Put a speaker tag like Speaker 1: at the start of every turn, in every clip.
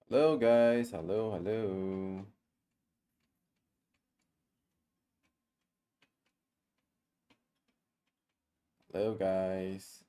Speaker 1: Hello guys, hello. Hello guys.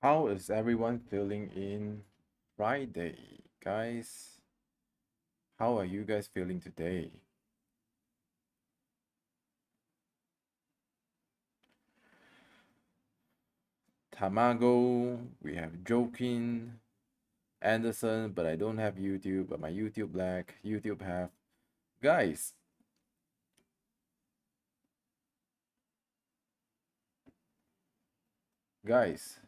Speaker 1: How is everyone feeling in Friday, guys? How are you guys feeling today? Tamago, we have Joaquin, Anderson, but I don't have YouTube, but my YouTube black, YouTube have. Guys, guys,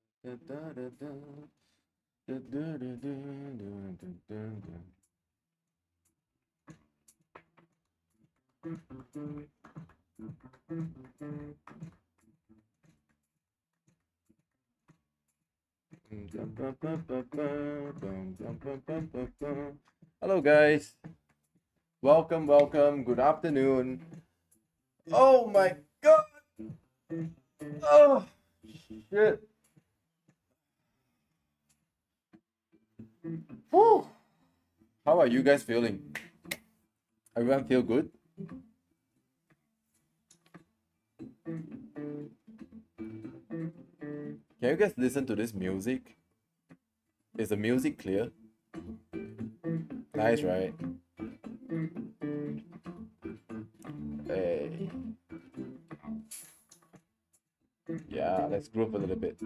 Speaker 1: hello guys. Welcome. Good afternoon. Oh my god. Oh shit. Whew. How are you guys feeling? Everyone feel good? Can you guys listen to this music? Is the music clear? Nice, right? Yeah, let's group a little bit.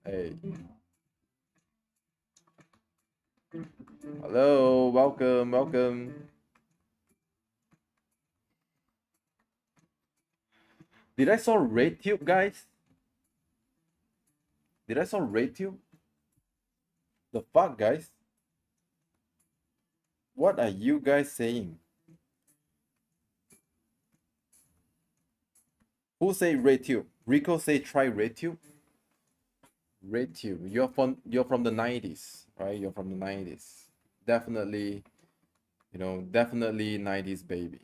Speaker 1: Hey. Hello, welcome, welcome. Did I saw red tube, guys? Did I saw red tube? The fuck, guys? What are you guys saying? Who say red tube? Rico say try red tube. Red tube. You're from the 90s, right? You're from the 90s. Definitely, definitely 90s baby.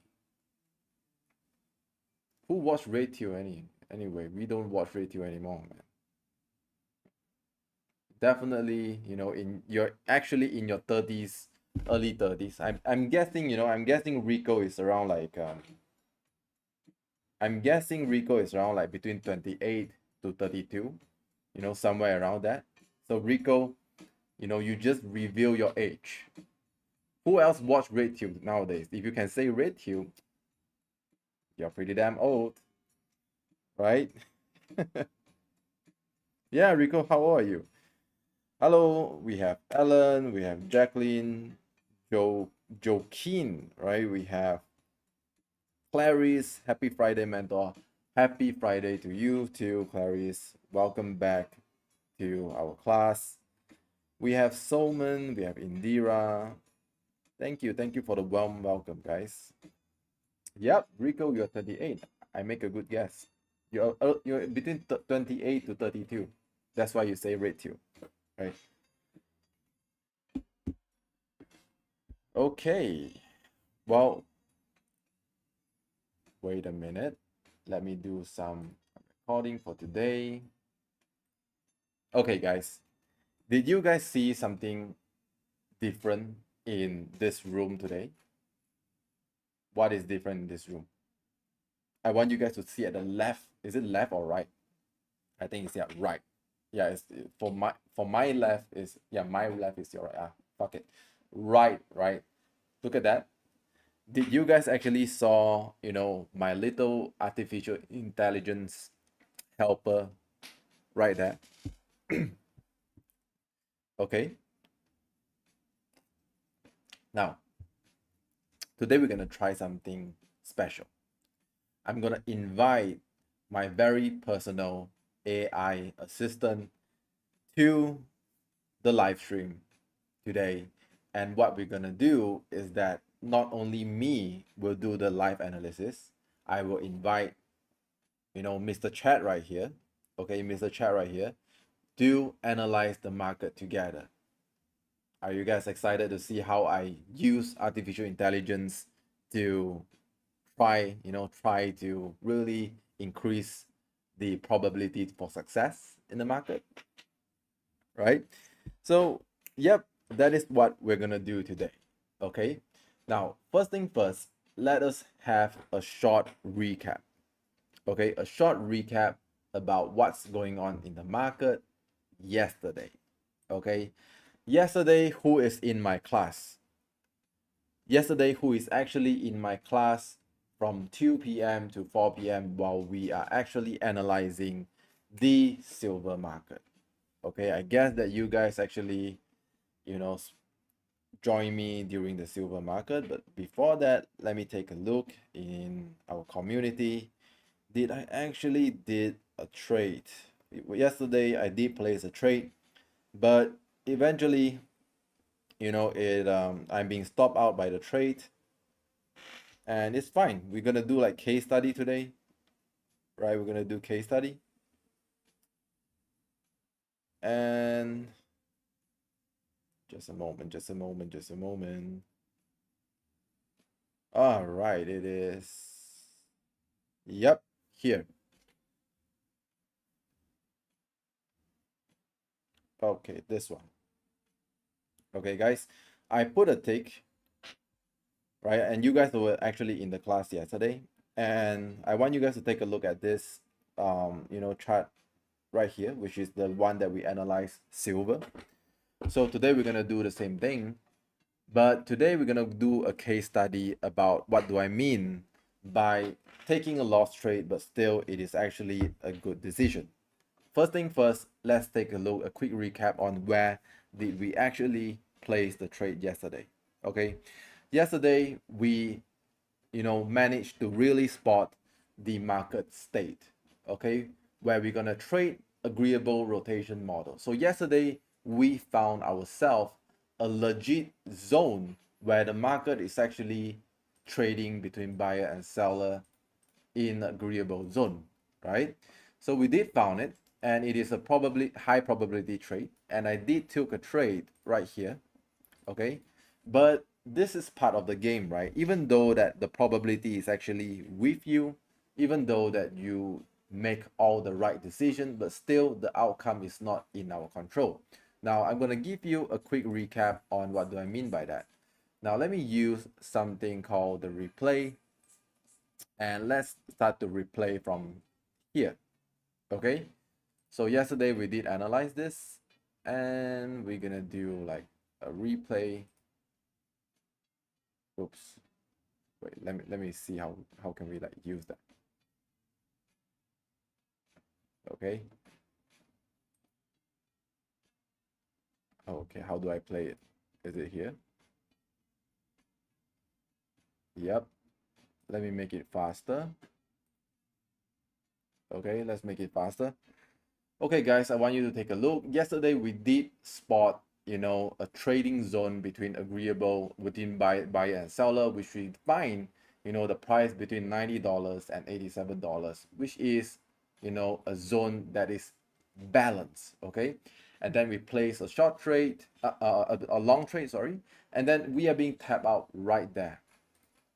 Speaker 1: Who watched red tube anyway? We don't watch red tube anymore, man. Definitely, you're actually in your 30s, early 30s. I'm guessing Rico is around like I'm guessing Rico is around like between 28 to 32, somewhere around that. So Rico, you just reveal your age. Who else watch RedTube nowadays? If you can say RedTube, you're pretty damn old, right? Yeah, Rico, how old are you? Hello, we have Ellen, we have Jacqueline, Joaquin, right? We have Clarice. Happy Friday, mentor. Happy Friday to you too, Clarice. Welcome back to our class. We have Solman, we have Indira. Thank you for the warm welcome, guys. Yep, Rico, you're 38. I make a good guess. You're between 28 to 32. That's why you say red too, right? Okay. Well, wait a minute. Let me do some recording for today. Okay, guys. Did you guys see something different in this room today? What is different in this room? I want you guys to see at the left. Is it left or right? I think it's right. Yeah, it's for my left is my left is your right. Fuck it. Right. Look at that. Did you guys actually saw, my little artificial intelligence helper right there? Okay. Now, today we're gonna try something special. I'm gonna invite my very personal AI assistant to the live stream today. And what we're gonna do is that not only me will do the live analysis, I will invite, Mr. Chat right here, okay, Mr. Chat right here, to analyze the market together. Are you guys excited to see how I use artificial intelligence to try to really increase the probability for success in the market, right? So, yep, that is what we're gonna do today. Okay, now first thing first, let us have a short recap. Okay, a short recap about what's going on in the market yesterday. Okay, yesterday, who is in my class? Yesterday, who is actually in my class from 2 p.m. to 4 p.m. while we are actually analyzing the silver market. Okay, I guess that you guys actually, join me during the silver market. But before that, let me take a look in our community. Did I actually did a trade? Yesterday, I did place a trade, but eventually, I'm being stopped out by the trade, and it's fine. We're gonna do like case study today, right? We're gonna do case study, and just a moment. All right, it is. Yep, here. Okay, this one. Okay, guys, I put a tick, right? And you guys were actually in the class yesterday, and I want you guys to take a look at this, chart right here, which is the one that we analyze silver. So today we're gonna do the same thing, but today we're gonna do a case study about what do I mean by taking a loss trade, but still it is actually a good decision. First thing first, let's take a quick recap on where did we actually place the trade yesterday. Okay, yesterday we managed to really spot the market state, okay, where we're gonna trade agreeable rotation model. So yesterday we found ourselves a legit zone where the market is actually trading between buyer and seller in agreeable zone, right? So we did found it, and it is a probably high probability trade, and I did took a trade right here, okay? But this is part of the game, right? Even though that the probability is actually with you, even though that you make all the right decision, but still the outcome is not in our control. Now I'm going to give you a quick recap on what do I mean by that. Now let me use something called the replay, and let's start to replay from here. Okay, so yesterday we did analyze this, and we're gonna do like a replay. Oops, wait, let me see how can we like use that. Okay, okay, how do I play it? Is it here? Yep, let me make it faster. Okay, let's make it faster. Okay, guys, I want you to take a look. Yesterday we did spot, a trading zone between agreeable within buyer and seller, which we find, the price between $90 and $87, which is, a zone that is balanced. Okay, and then we place a short trade, a long trade, sorry, and then we are being tapped out right there.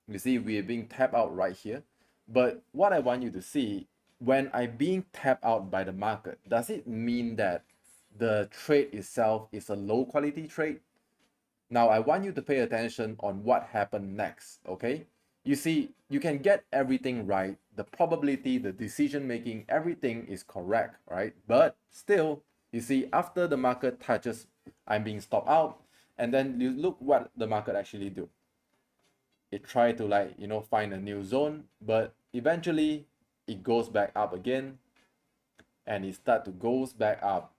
Speaker 1: You see, we are being tapped out right here. But what I want you to see, when I being tapped out by the market, does it mean that the trade itself is a low quality trade? Now I want you to pay attention on what happened next, okay? You see, you can get everything right, the probability, the decision making, everything is correct, right? But still, you see, after the market touches, I'm being stopped out, and then you look what the market actually do. It try to like find a new zone, but eventually it goes back up again, and it start to goes back up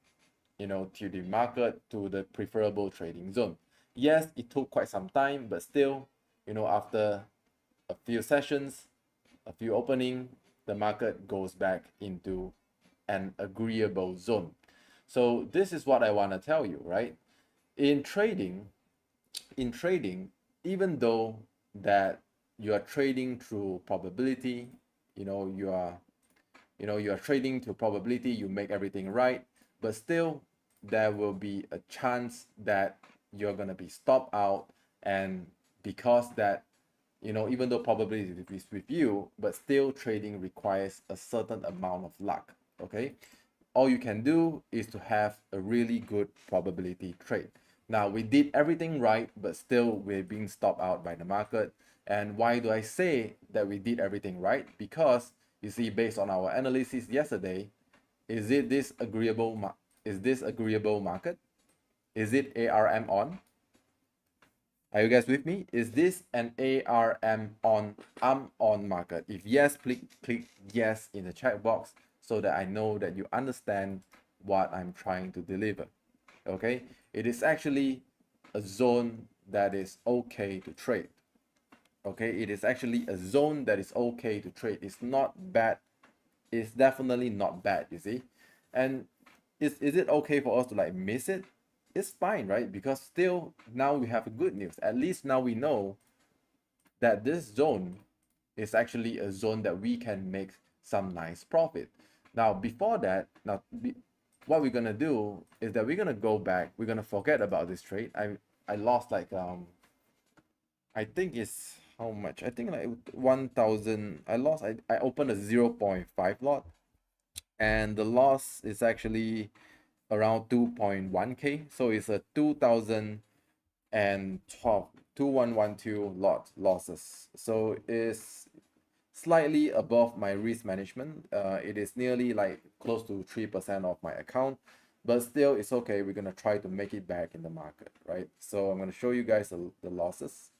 Speaker 1: to the market, to the preferable trading zone. Yes, it took quite some time, but still, after a few sessions, a few opening, the market goes back into an agreeable zone. So this is what I want to tell you, right? in trading in trading, even though that you are trading through probability, you know, you are you are trading to probability, you make everything right, but still there will be a chance that you're gonna be stopped out, and because that even though probability is with you, but still trading requires a certain amount of luck. Okay, all you can do is to have a really good probability trade. Now we did everything right, but still we're being stopped out by the market. And why do I say that we did everything right? Because you see, based on our analysis yesterday, is it this agreeable is this agreeable market? Is it ARM on? Are you guys with me? Is this an ARM on market? If yes, click yes in the chat box so that I know that you understand what I'm trying to deliver. Okay, it is actually a zone that is okay to trade. Okay, it is actually a zone that is okay to trade. It's not bad. It's definitely not bad, you see. And is it okay for us to like miss it? It's fine, right? Because still now we have a good news. At least now we know that this zone is actually a zone that we can make some nice profit. Now before that, what we're gonna do is that we're gonna go back, we're gonna forget about this trade. I lost like I think it's how much? I think like 1,000. I opened a 0.5 lot, and the loss is actually around 2.1k. So it's a 2112 lot losses. So it's slightly above my risk management. It is nearly like close to 3% of my account. but still it's okay. We're gonna try to make it back in the market, right? So I'm gonna show you guys the losses.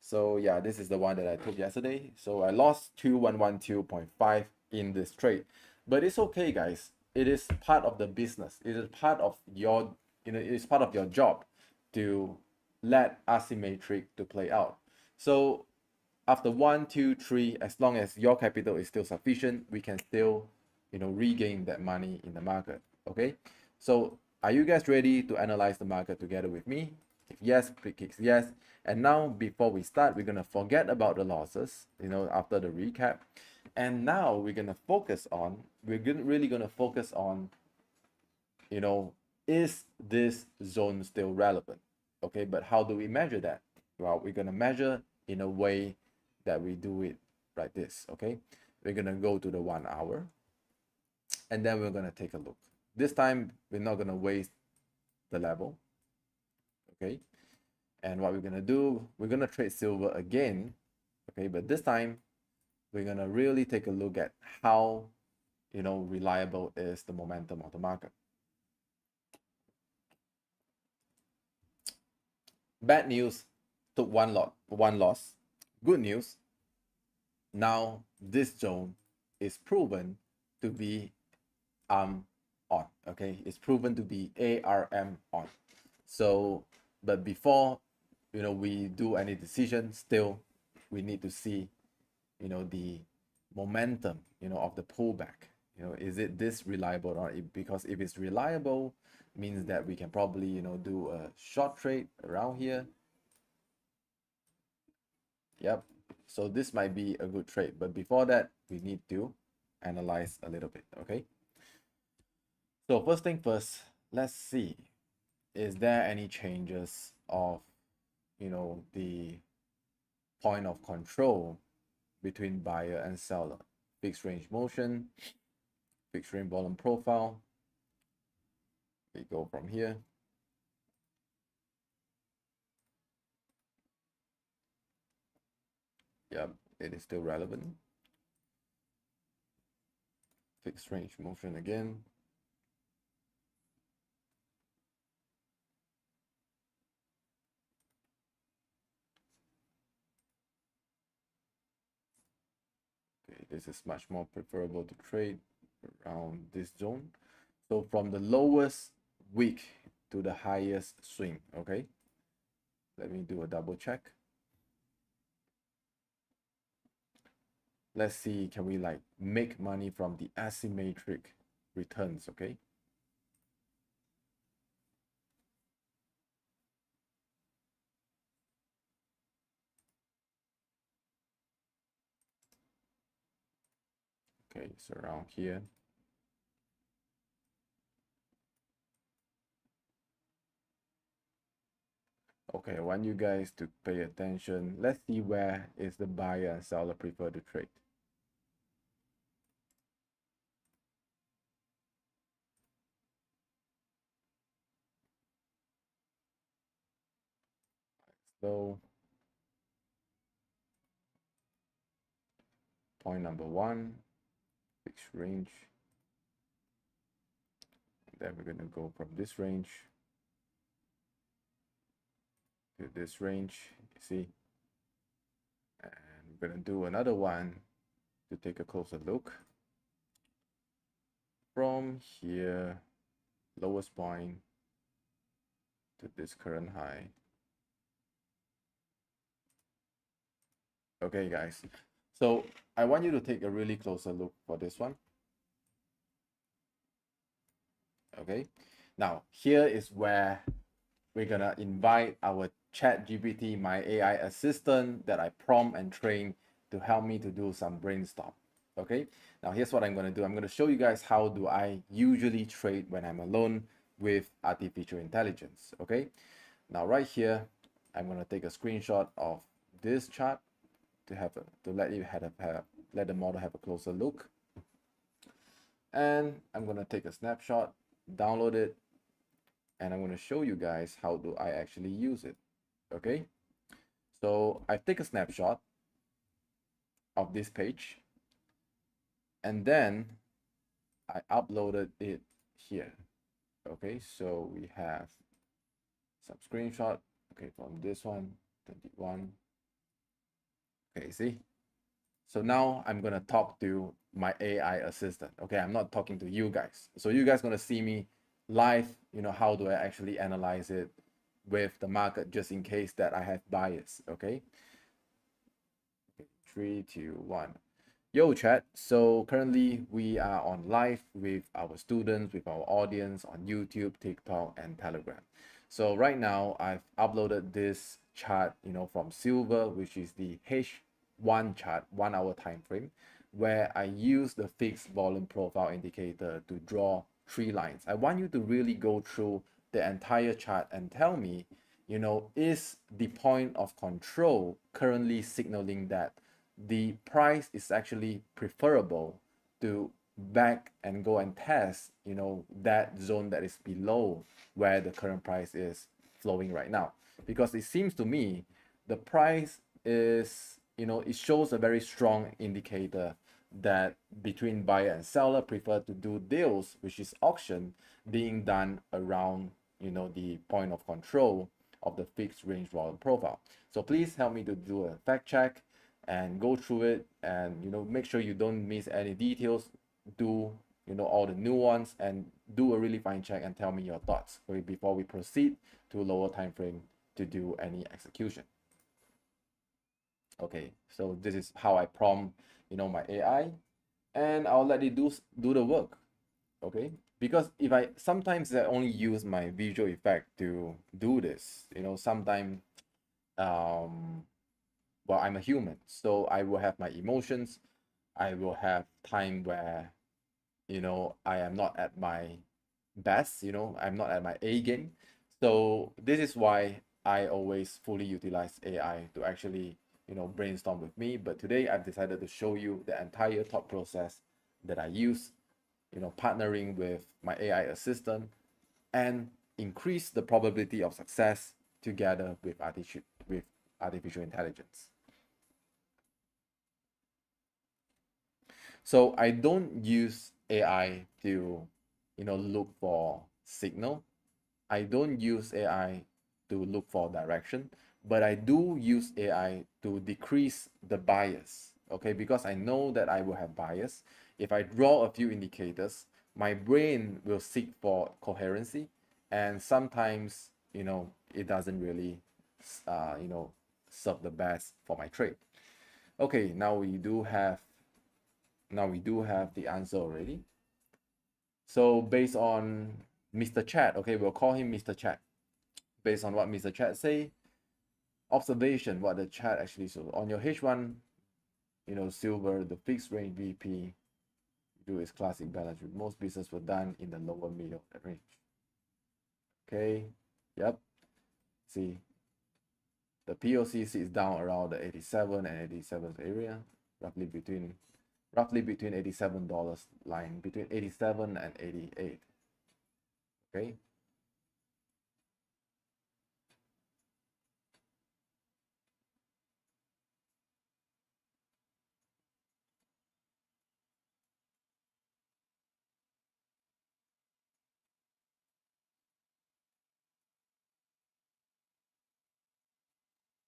Speaker 1: So yeah, this is the one that I took yesterday. So I lost 2112.5 in this trade, but it's okay, guys. It is part of the business. It is part of your, it's part of your job to let asymmetric to play out. So after 1, 2, 3, as long as your capital is still sufficient, we can still, regain that money in the market. Okay. So are you guys ready to analyze the market together with me? If yes, click yes. And now before we start, we're gonna forget about the losses, after the recap. And now we're gonna focus on, really gonna focus on, is this zone still relevant? Okay, but how do we measure that? Well, we're gonna measure in a way that we do it like this. Okay, we're gonna go to the 1 hour, and then we're gonna take a look. This time we're not gonna waste the level. Okay, and what we're gonna do, we're gonna trade silver again. Okay, but this time we're gonna really take a look at how reliable is the momentum of the market. Bad news, took one loss. Good news, now this zone is proven to be on. Okay, it's proven to be ARM on. So, but before we do any decision, still we need to see the momentum of the pullback. Is it this reliable or not? Because if it's reliable, means that we can probably do a short trade around here. Yep, so this might be a good trade, but before that we need to analyze a little bit. Okay, so first thing first, let's see, is there any changes of the point of control between buyer and seller? Fixed range motion, fixed range volume profile. We go from here. Yep, it is still relevant. Fixed range motion again. Okay, this is much more preferable to trade around this zone. So from the lowest wick to the highest swing. Okay, let me do a double check. Let's see, can we like make money from the asymmetric returns? Okay, okay, so around here. Okay, I want you guys to pay attention. Let's see where is the buyer and seller prefer to trade. So point number one, fixed range. Then we're gonna go from this range to this range, you see. And we're gonna do another one to take a closer look. From here, lowest point to this current high. Okay, guys. So I want you to take a really closer look for this one. Okay. Now, here is where we're gonna invite our ChatGPT, my AI assistant that I prompt and train to help me to do some brainstorm. Okay. Now, here's what I'm gonna do. I'm gonna show you guys how do I usually trade when I'm alone with artificial intelligence. Okay. Now, right here, I'm gonna take a screenshot of this chart to let you let the model have a closer look. And I'm gonna take a snapshot, download it, and I'm gonna show you guys how do I actually use it. Okay, so I take a snapshot of this page, and then I uploaded it here. Okay, so we have some screenshot. Okay, from this one, 21. Okay, see? So now I'm gonna talk to my AI assistant. Okay, I'm not talking to you guys. So you guys gonna see me live, how do I actually analyze it with the market just in case that I have bias. Okay, 3, 2, 1. Yo, chat. So currently we are on live with our students, with our audience on YouTube, TikTok, and Telegram. So right now I've uploaded this chart, from silver, which is the H1 chart, 1 hour time frame, where I use the fixed volume profile indicator to draw 3 lines. I want you to really go through the entire chart and tell me, is the point of control currently signaling that the price is actually preferable to back and go and test, that zone that is below where the current price is flowing right now. Because it seems to me the price is, it shows a very strong indicator that between buyer and seller prefer to do deals, which is auction, being done around, the point of control of the fixed range volume profile. So please help me to do a fact check and go through it, and make sure you don't miss any details. Do all the nuance, and do a really fine check and tell me your thoughts before we proceed to lower time frame to do any execution. Okay, so this is how I prompt my AI, and I'll let it do the work. Okay, because if I sometimes I only use my visual effect to do this, sometimes well, I'm a human, so I will have my emotions. I will have time where, I am not at my best, I'm not at my A game. So this is why I always fully utilize AI to actually, brainstorm with me. But today I've decided to show you the entire thought process that I use, partnering with my AI assistant and increase the probability of success together with artificial intelligence. So I don't use AI to, look for signal. I don't use AI to look for direction, but I do use AI to decrease the bias. Okay, because I know that I will have bias. If I draw a few indicators, my brain will seek for coherency, and sometimes, it doesn't really, serve the best for my trade. Okay, now we do have the answer already. So based on Mr. Chat, okay, we'll call him Mr. Chat. Based on what Mr. Chat say, observation, what the chat actually saw. On your H1, silver, the fixed range VP do is classic balance. Most business were done in the lower middle range. Okay, yep. See, the POC sits down around the 87 and 87 area, roughly between $87 line, between 87 and 88. Okay.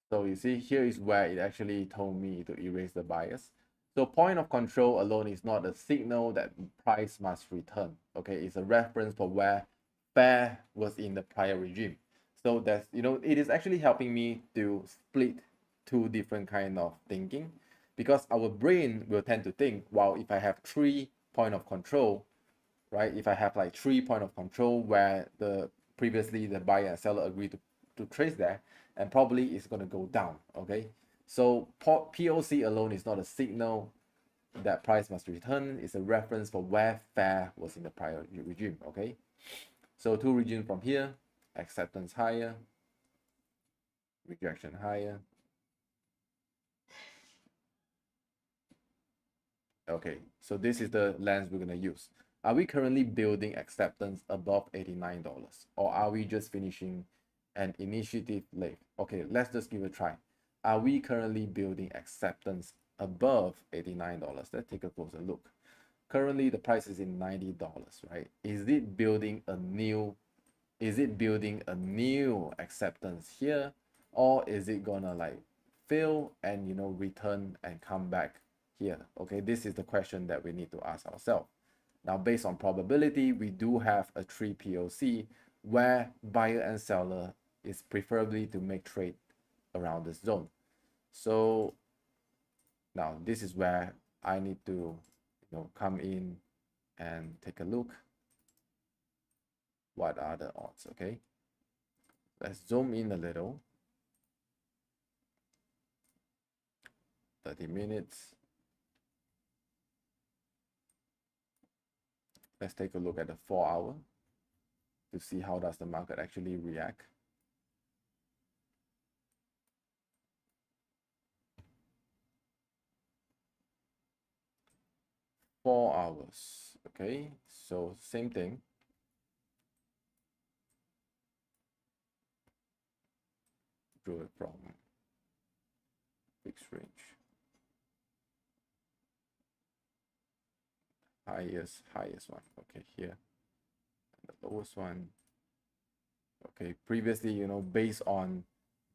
Speaker 1: So you see, here is where it actually told me to erase the bias. So point of control alone is not a signal that price must return. Okay, it's a reference for where fair was in the prior regime. So that's, it is actually helping me to split two different kind of thinking, because our brain will tend to think, well, if I have 3 point of control, right? If I have like 3 point of control where previously the buyer and seller agree to trace there, and probably it's going to go down. Okay, so POC alone is not a signal that price must return. It's a reference for where fair was in the prior regime. Okay, so 2 regions from here: acceptance higher, rejection higher. Okay, so this is the lens we're going to use. Are we currently building acceptance above $89, or are we just finishing an initiative late? Okay, let's just give it a try. Are we currently building acceptance above $89? Let's take a closer look. currently the price is in $90, right? Is it building a new acceptance here, or is it gonna like fail and return and come back here? Okay, this is the question that we need to ask ourselves. Now, based on probability, we do have a 3 POC where buyer and seller is preferably to make trade around this zone. So now this is where I need to come in and take a look. What are the odds? Okay, let's zoom in a little. 30 minutes. Let's take a look at the 4-hour to see how does the market actually react. Four hours. Okay, so same thing. Draw it from fixed range. Highest one. Okay, here. And the lowest one. Okay, previously, based on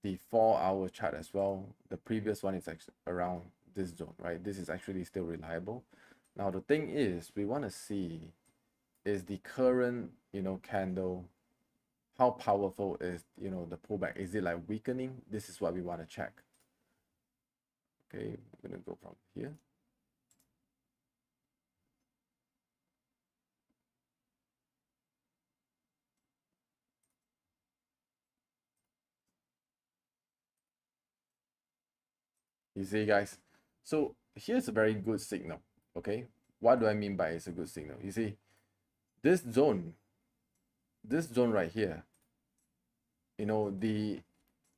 Speaker 1: the 4-hour chart as well, the previous one is actually around this zone, right? This is actually still reliable. Now the thing is, we want to see is the current candle, how powerful is the pullback? Is it like weakening? This is what we want to check. Okay, I'm gonna go from here. You see, guys, so here's a very good signal. Okay, what do I mean by it's a good signal? You see, this zone right here, the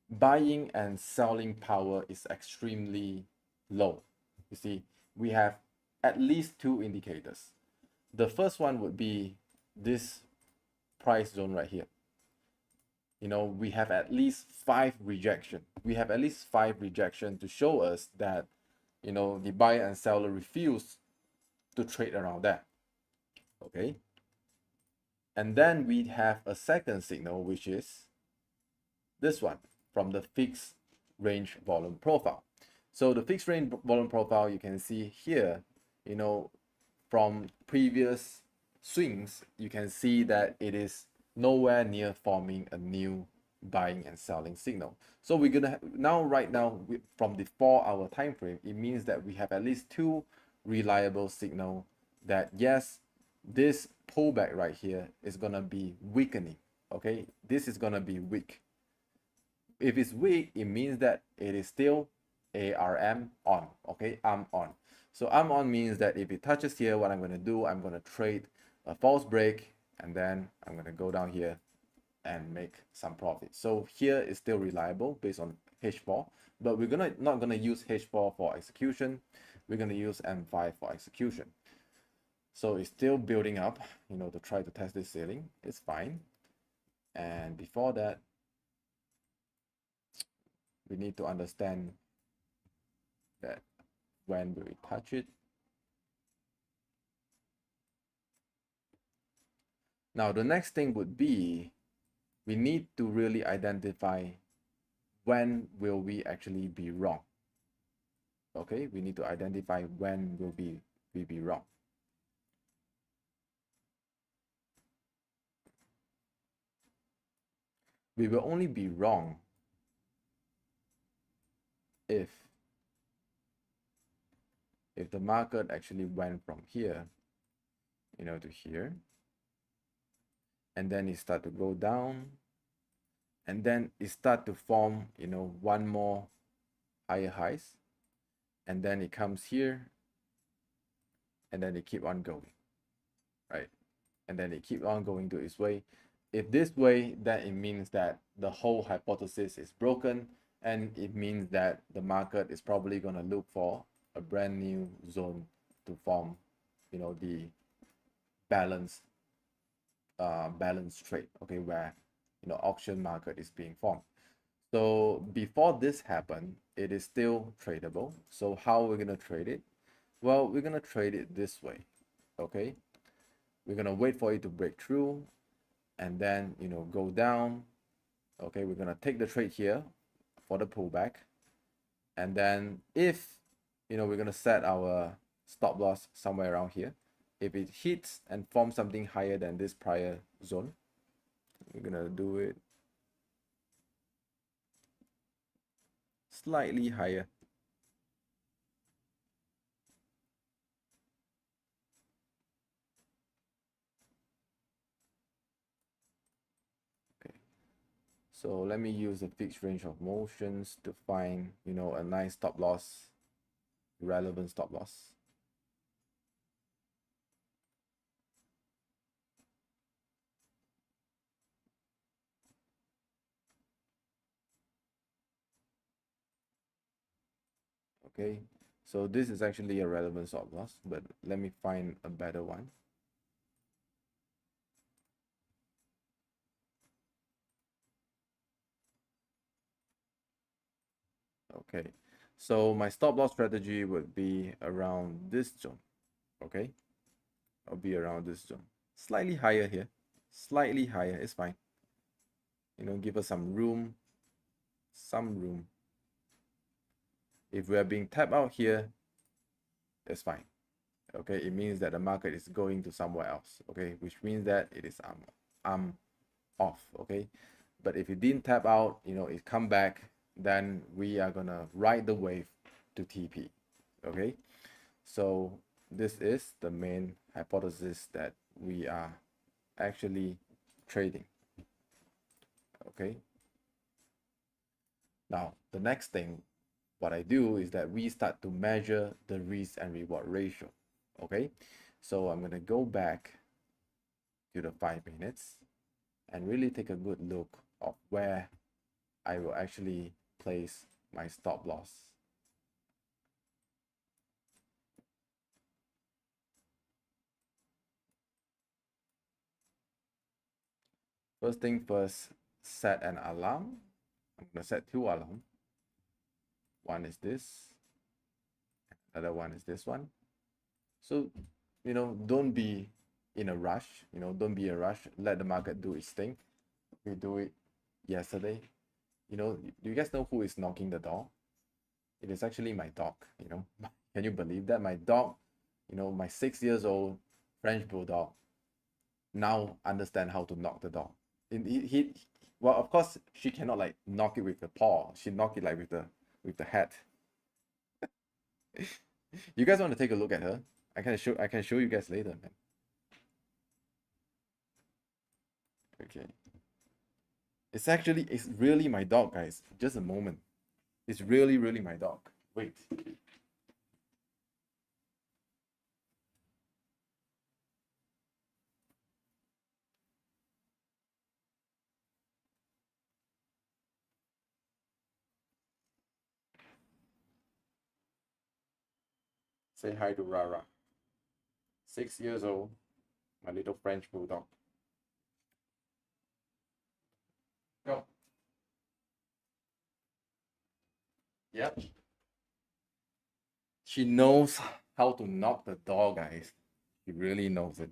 Speaker 1: buying and selling power is extremely low. You see, we have at least two indicators. The first one would be this price zone right here. We have at least 5 rejection. We have at least 5 rejection to show us that the buyer and seller refuse to trade around that. Okay, and then we have a second signal, which is this one from the fixed range volume profile. So the fixed range volume profile, you can see here, from previous swings, you can see that it is nowhere near forming a new buying and selling signal. So we're gonna right now from the 4-hour time frame, it means that we have at least 2 reliable signal that yes, this pullback right here is gonna be weakening. Okay, this is gonna be weak. If it's weak, it means that it is still ARM on. Okay, I'm on. So I'm on means that if it touches here, what I'm going to do, I'm going to trade a false break, and then I'm going to go down here and make some profit. So here is still reliable based on H4, but we're not gonna use H4 for execution. We're going to use M5 for execution. So it's still building up, to try to test this ceiling. It's fine. And before that, we need to understand that when will we touch it. Now, the next thing would be, we need to really identify when will we actually be wrong. Okay, we need to identify when will we be wrong. We will only be wrong if the market actually went from here, to here, and then it start to go down, and then it start to form, one more higher highs, and then it comes here, and then it keep on going, right? And then it keep on going to its way. If this way, then it means that the whole hypothesis is broken, and it means that the market is probably going to look for a brand new zone to form, the balance trade, okay, where auction market is being formed. So before this happen, it is still tradable. So how we're going to trade it? Well, we're going to trade it this way. Okay, we're gonna wait for it to break through and then, you know, go down. Okay, we're gonna take the trade here for the pullback, and then if, you know, we're gonna set our stop loss somewhere around here. If it hits and forms something higher than this prior zone, we're gonna do it slightly higher. Okay, so let me use a fixed range of motions to find, you know, a nice stop loss, relevant stop loss. Okay, so this is actually a relevant stop loss, but let me find a better one. Okay, so my stop loss strategy would be around this zone. Okay, I'll be around this zone, slightly higher here, slightly higher is fine. You know, give us some room, some room. If we are being tapped out here, that's fine. Okay, it means that the market is going to somewhere else. Okay, which means that it is off. Okay, but if it didn't tap out, you know, it come back, then we are gonna ride the wave to TP. Okay, so this is the main hypothesis that we are actually trading. Okay, now the next thing what I do is that we start to measure the risk and reward ratio. Okay, so I'm gonna go back to the 5 minutes and really take a good look of where I will actually place my stop loss. First thing first, set an alarm. I'm gonna set 2 alarms. One is this, another one is this one. So, you know, don't be in a rush, you know, don't be in a rush. Let the market do its thing. We do it yesterday. You know, do you guys know who is knocking the door? It is actually my dog, you know. Can you believe that? My dog, you know, my 6 years old French bulldog now understand how to knock the door. Well, of course, she cannot like knock it with the paw. She knock it like with the head. You guys want to take a look at her? I can show you guys later, man. Okay. It's really my dog, guys. Just a moment. It's really my dog. Wait. Say hi to Rara. 6 years old, my little French bulldog. Go. Yep. She knows how to knock the door, guys. She really knows it.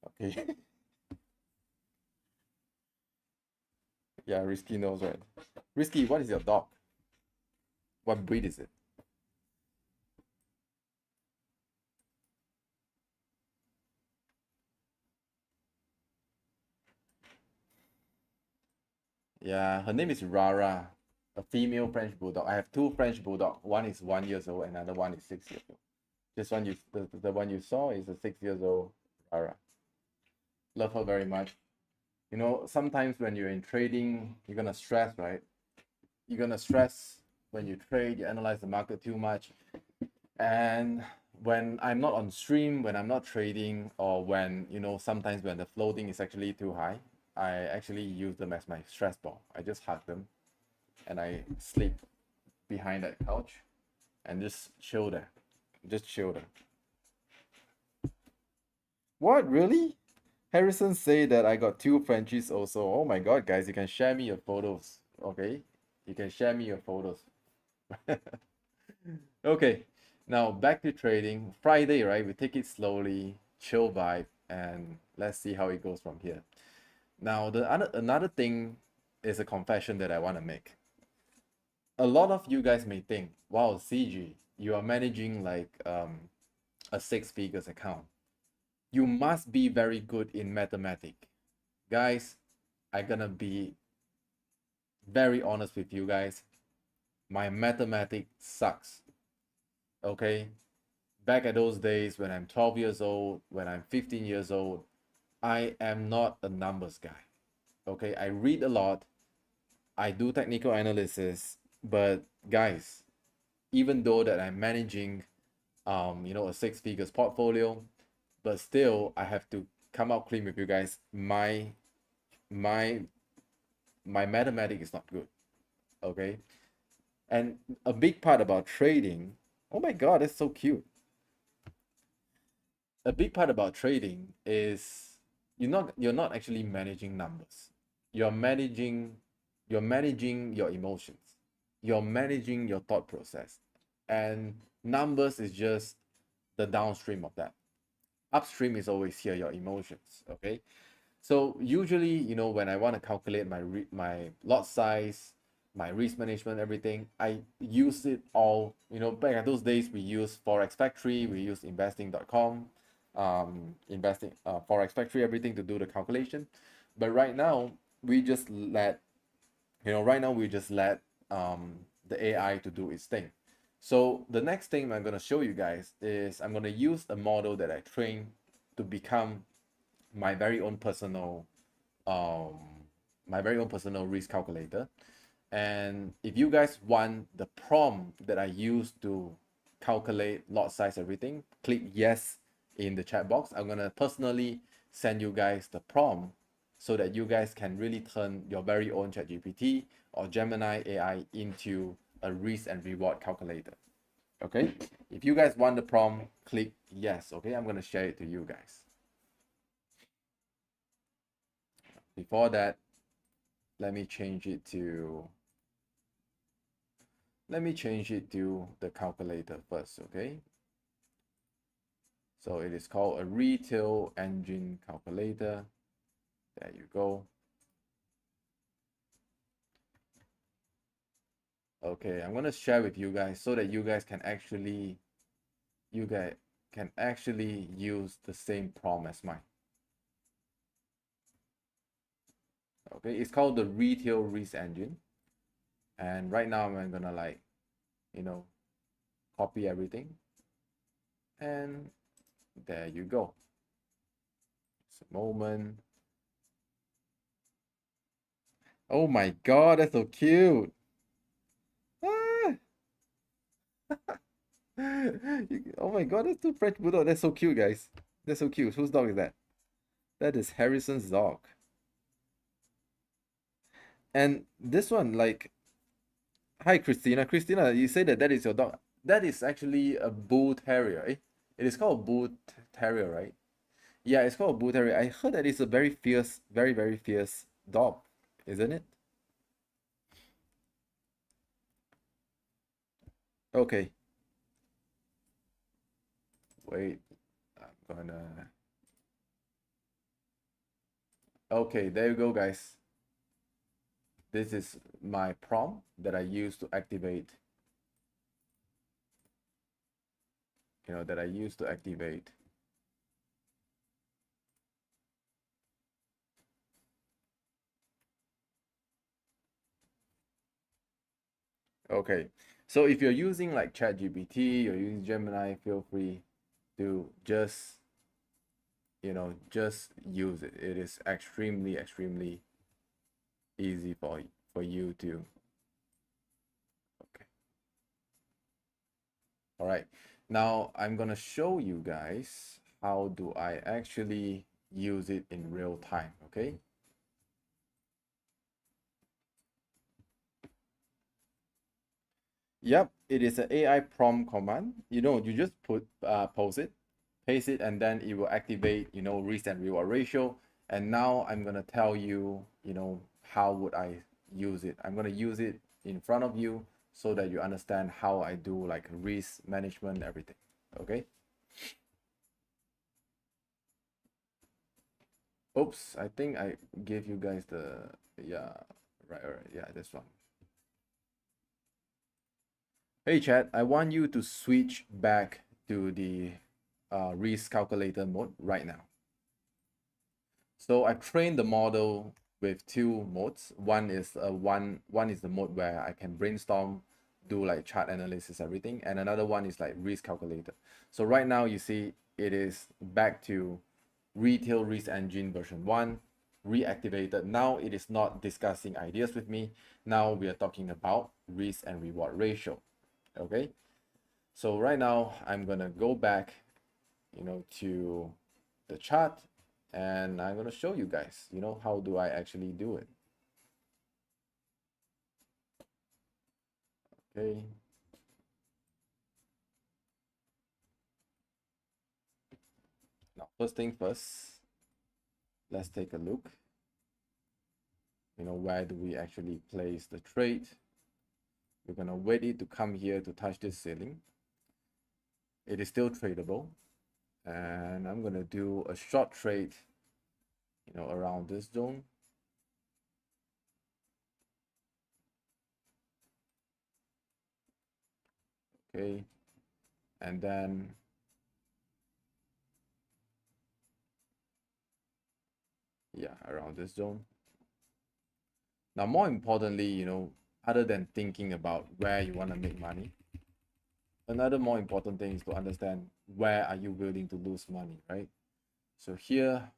Speaker 1: Okay. Yeah, Risky knows, right? Risky, what is your dog? What breed is it? Yeah, her name is Rara, a female French bulldog. I have two French bulldog. One is 1 year old, another one is 6 years old. This one the one you saw is a 6 years old Rara. Love her very much. You know, sometimes when you're in trading, you're gonna stress, right? You're gonna stress when you trade, you analyze the market too much. And when I'm not on stream, when I'm not trading, or when, you know, sometimes when the floating is actually too high, I actually use them as my stress ball. I just hug them and I sleep behind that couch and just chill there. Just chill there. What, really? Harrison say that I got two Frenchies also. Oh my god, guys, you can share me your photos. Okay? You can share me your photos. Okay, now back to trading. Friday, right? We take it slowly. chill vibe, and let's see how it goes from here. Now, another thing is a confession that I want to make. A lot of you guys may think, wow, CG, you are managing like a six figures account. You must be very good in mathematics. Guys, I'm gonna be very honest with you guys. My mathematics sucks. Okay? Back at those days when I'm 12 years old, when I'm 15 years old, I am not a numbers guy. Okay? I read a lot, I do technical analysis, but guys, even though that I'm managing a six figures portfolio, but still I have to come out clean with you guys. My mathematics is not good. Okay? And a big part about trading, oh my god, that's so cute. A big part about trading is you're not actually managing numbers. You're managing your emotions. You're managing your thought process. And numbers is just the downstream of that. Upstream is always here, your emotions. Okay. So usually, when I want to calculate my lot size, my risk management, everything, I use it all. Back at those days, we use Forex Factory, we use investing.com, Forex Factory, everything to do the calculation. But right now, we just let, the AI to do its thing. So the next thing I'm going to show you guys is I'm going to use a model that I trained to become my very own personal risk calculator. And if you guys want the prompt that I use to calculate lot size, everything, click yes in the chat box. I'm gonna personally send you guys the prompt so that you guys can really turn your very own ChatGPT or Gemini AI into a risk and reward calculator. Okay, if you guys want the prompt, click yes. Okay, I'm gonna share it to you guys. Before that, let me change it to the calculator first. Okay, so it is called a retail engine calculator. There you go. Okay, I'm gonna share with you guys so that you guys can actually use the same prompt as mine. Okay, it's called the retail risk engine. And right now I'm gonna copy everything. And there you go. Just a moment. Oh my god, that's so cute. Ah. Oh my god, that's two French Bulldog. That's so cute, guys. That's so cute. Whose dog is that? That is Harrison's dog. And this one, like, hi Christina. Christina, you say that is your dog. That is actually a bull terrier, eh? It is called a bull terrier, right? Yeah, it's called a bull terrier. I heard that it's a very fierce, very, very fierce dog, isn't it? Okay. Wait, I'm gonna. Okay, there you go, guys. This is my prompt that I use to activate. Okay, so if you're using like ChatGPT, you're using Gemini, feel free to just use it. It is extremely, extremely easy for you to. Okay. All right. Now I'm gonna show you guys how do I actually use it in real time. Okay. Yep, it is an AI prompt command. You just post it, paste it, and then it will activate, risk and reward ratio. And now I'm gonna tell you, how would I use it. I'm gonna use it in front of you so that you understand how I do like risk management, everything. Okay. Oops, I think I gave you guys the, yeah, right, yeah, this one. Hey chat, I want you to switch back to the risk calculator mode right now. So I trained the model with two modes. One is one is the mode where I can brainstorm, do like chart analysis, everything, and another one is like risk calculator. So right now you see it is back to retail risk engine version 1 reactivated. Now it is not discussing ideas with me. Now we are talking about risk and reward ratio. Okay, so right now I'm gonna go back, to the chart, and I'm gonna show you guys, how do I actually do it. Okay. Now, first thing first, let's take a look. Where do we actually place the trade? We're gonna wait it to come here to touch this ceiling. It is still tradable, and I'm gonna do a short trade, around this zone. Okay, and then yeah, around this zone. Now, more importantly, other than thinking about where you want to make money, another more important thing is to understand where are you willing to lose money, right? So here,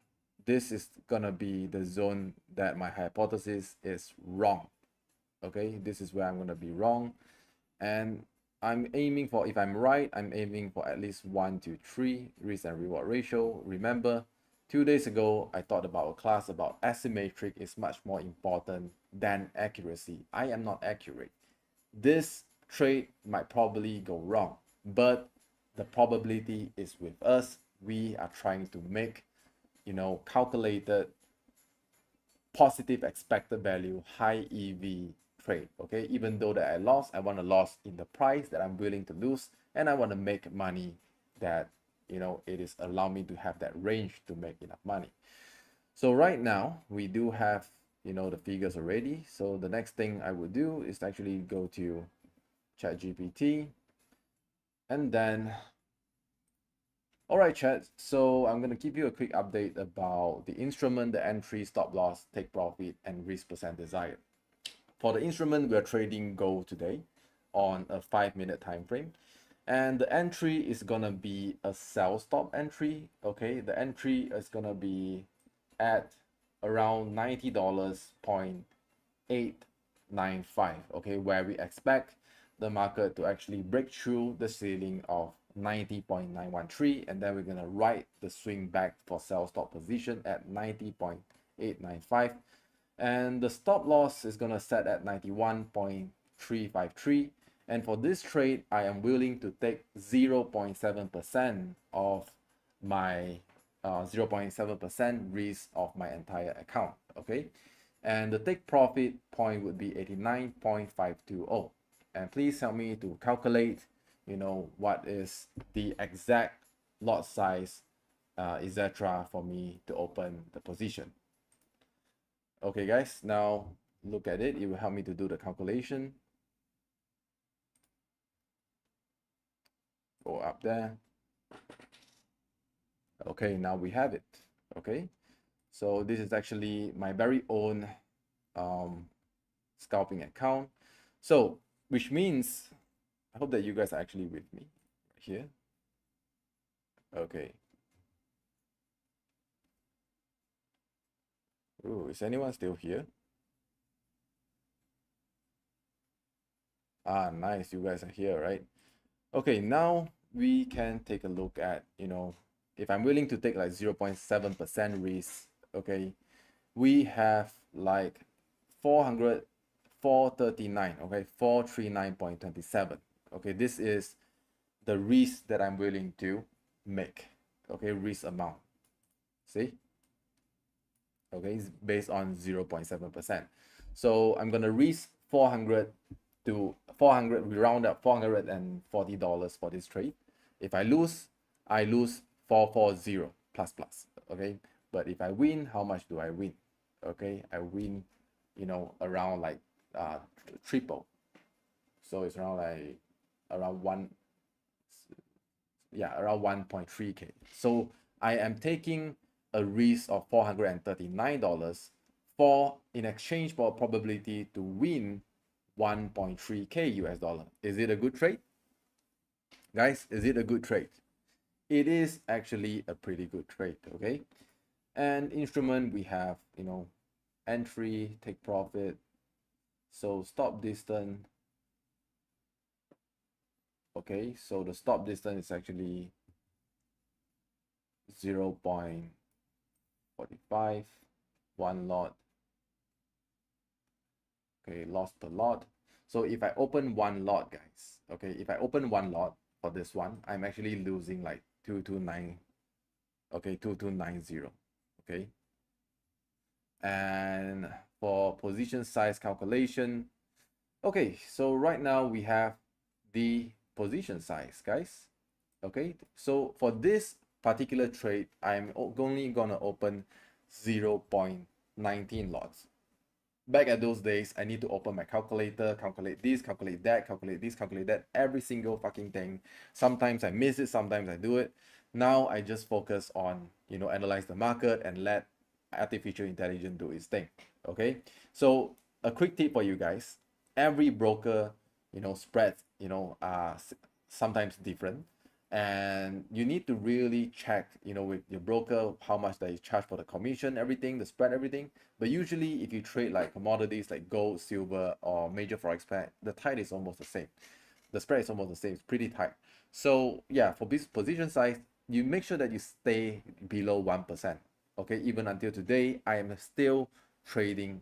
Speaker 1: this is gonna be the zone that my hypothesis is wrong. Okay, this is where I'm gonna be wrong, and I'm aiming for, if I'm right, I'm aiming for at least 1 to 3 risk and reward ratio. Remember, 2 days ago I taught about a class about asymmetric is much more important than accuracy. I am not accurate. This trade might probably go wrong, but the probability is with us. We are trying to make, calculated positive expected value, high EV trade. Okay, even though that I lost, I want to loss in the price that I'm willing to lose, and I want to make money that, it is allow me to have that range to make enough money. So right now we do have, the figures already. So the next thing I would do is actually go to ChatGPT, and then, all right, chat. So I'm going to give you a quick update about the instrument, the entry, stop loss, take profit, and risk percent desired. For the instrument, we're trading gold today on a 5-minute time frame. And the entry is going to be a sell stop entry. Okay, the entry is going to be at around $90.895. Okay, where we expect the market to actually break through the ceiling of 90.913, and then we're going to ride the swing back for sell stop position at 90.895, and the stop loss is going to set at 91.353. And for this trade, I am willing to take 0.7% of my 0.7% risk of my entire account. Okay, and the take profit point would be 89.520. And please help me to calculate, what is the exact lot size, etc., for me to open the position. Okay, guys, now look at it. It will help me to do the calculation. Go up there. Okay, now we have it. Okay, so this is actually my very own scalping account. So, which means, I hope that you guys are actually with me here. Okay. Ooh, is anyone still here? Ah, nice, you guys are here, right? Okay, now we can take a look at, if I'm willing to take like 0.7% risk, okay, we have like 439, okay, 439.27. Okay, this is the risk that I'm willing to make, okay, risk amount. See? Okay, it's based on 0.7%. So I'm gonna risk 400 to 400, we round up $440 for this trade. If I lose 440 plus plus. Okay, But if I win, how much do I win? Okay, I win, around like triple. So it's around like around around 1.3K. So I am taking a risk of $439 in exchange for a probability to win 1.3K US dollar. Is it a good trade? Guys, is it a good trade? It is actually a pretty good trade, okay? And instrument, we have, entry, take profit. So stop distance. Okay, so the stop distance is actually 0.45, one lot. Okay, loss per lot. So if I open one lot, guys, okay, if I open one lot for this one, I'm actually losing like 229, okay, 2290, okay. And for position size calculation, okay, so right now we have the position size, guys. Okay, so for this particular trade, I'm only gonna open 0.19 lots. Back at those days, I need to open my calculator, calculate this, calculate that, calculate this, calculate that, every single fucking thing. Sometimes I miss it, sometimes I do it. Now I just focus on, analyze the market and let artificial intelligence do its thing. Okay, so a quick tip for you guys: every broker, spreads, are sometimes different, and you need to really check, with your broker how much they charge for the commission, everything, the spread, everything. But usually, if you trade like commodities like gold, silver, or major forex pair, the tide is almost the same. The spread is almost the same. It's pretty tight. So yeah, for this position size, you make sure that you stay below 1%. Okay, even until today, I am still trading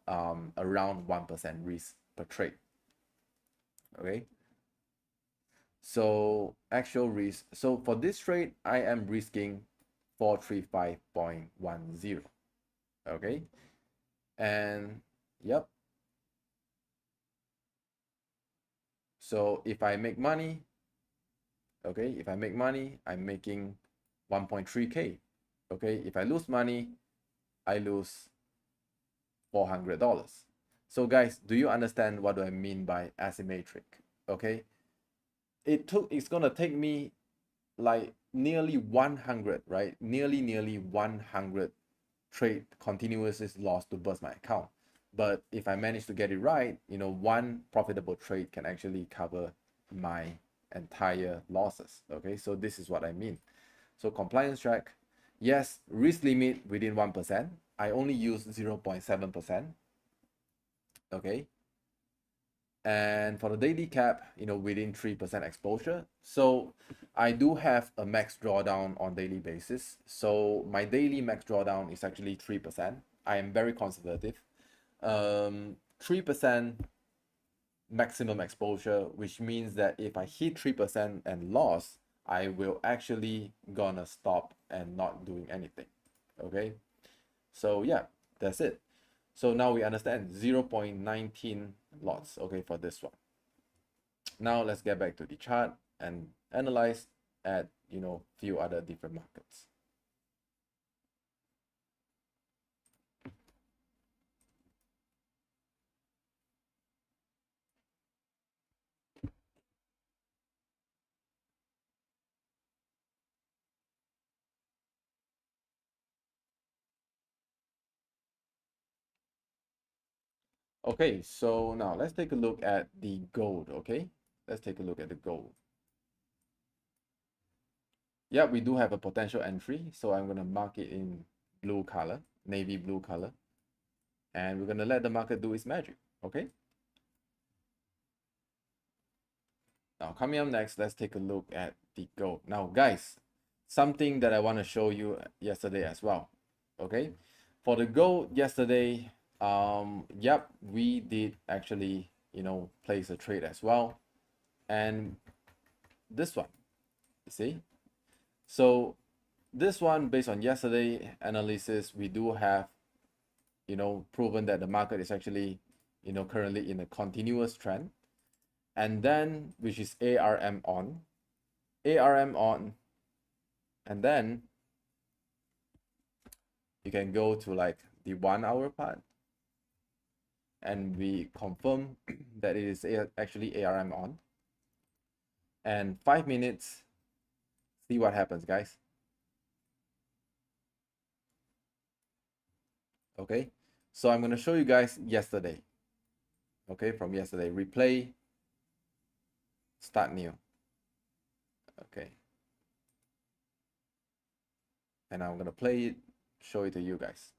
Speaker 1: around 1% risk per trade. Okay. So actual risk. So for this trade, I am risking 435.10. Okay. And yep. So if I make money, okay, if I make money, I'm making 1.3K. Okay. If I lose money, I lose $400. So guys, do you understand what do I mean by asymmetric? Okay. It's gonna take me like nearly 100, right? Nearly 100 trade continuously loss to burst my account. But if I manage to get it right, one profitable trade can actually cover my entire losses. Okay, so this is what I mean. So compliance track, yes, risk limit within 1%. I only use 0.7%. Okay. And for the daily cap, within 3% exposure. So I do have a max drawdown on daily basis. So my daily max drawdown is actually 3%. I am very conservative. 3% maximum exposure, which means that if I hit 3% and loss, I will actually gonna stop and not doing anything. Okay. So yeah, that's it. So now we understand 0.19 lots, okay, for this one. Now let's get back to the chart and analyze at, few other different markets. Okay, so now let's take a look at the gold, okay? Let's take a look at the gold. Yeah, we do have a potential entry, so I'm gonna mark it in blue color, navy blue color. And we're gonna let the market do its magic, okay? Now coming up next, let's take a look at the gold. Now guys, something that I want to show you yesterday as well, okay? For the gold yesterday, yep, we did actually, place a trade as well. And this one, you see? So this one, based on yesterday analysis, we do have, proven that the market is actually, currently in a continuous trend. And then, which is ARM on, and then you can go to like the 1 hour part, and we confirm that it is actually ARM on. And 5 minutes, see what happens, guys. Okay, so I'm going to show you guys yesterday. Okay, from yesterday, replay, start new. Okay, and I'm going to play it, show it to you guys.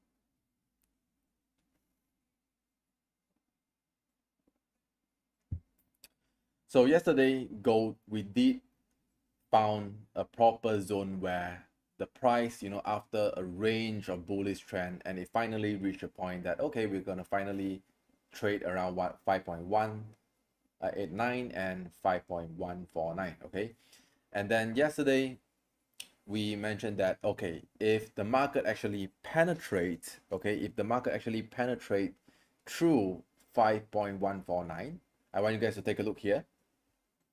Speaker 1: So yesterday, gold, we did found a proper zone where the price, after a range of bullish trend, and it finally reached a point that, okay, we're going to finally trade around what 5.189 and 5.149. Okay, and then yesterday we mentioned that, okay, if the market actually penetrates, okay, if the market actually penetrate through 5.149, I want you guys to take a look here.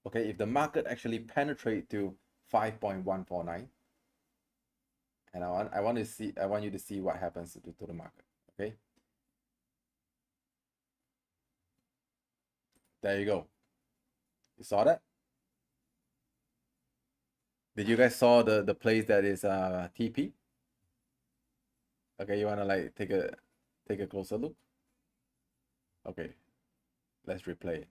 Speaker 1: Okay, if the market actually penetrate to 5.149, and I want you to see what happens to the market. Okay, there you go. You saw that? Did you guys saw the place that is TP? Okay, you wanna like take a closer look? Okay, let's replay it.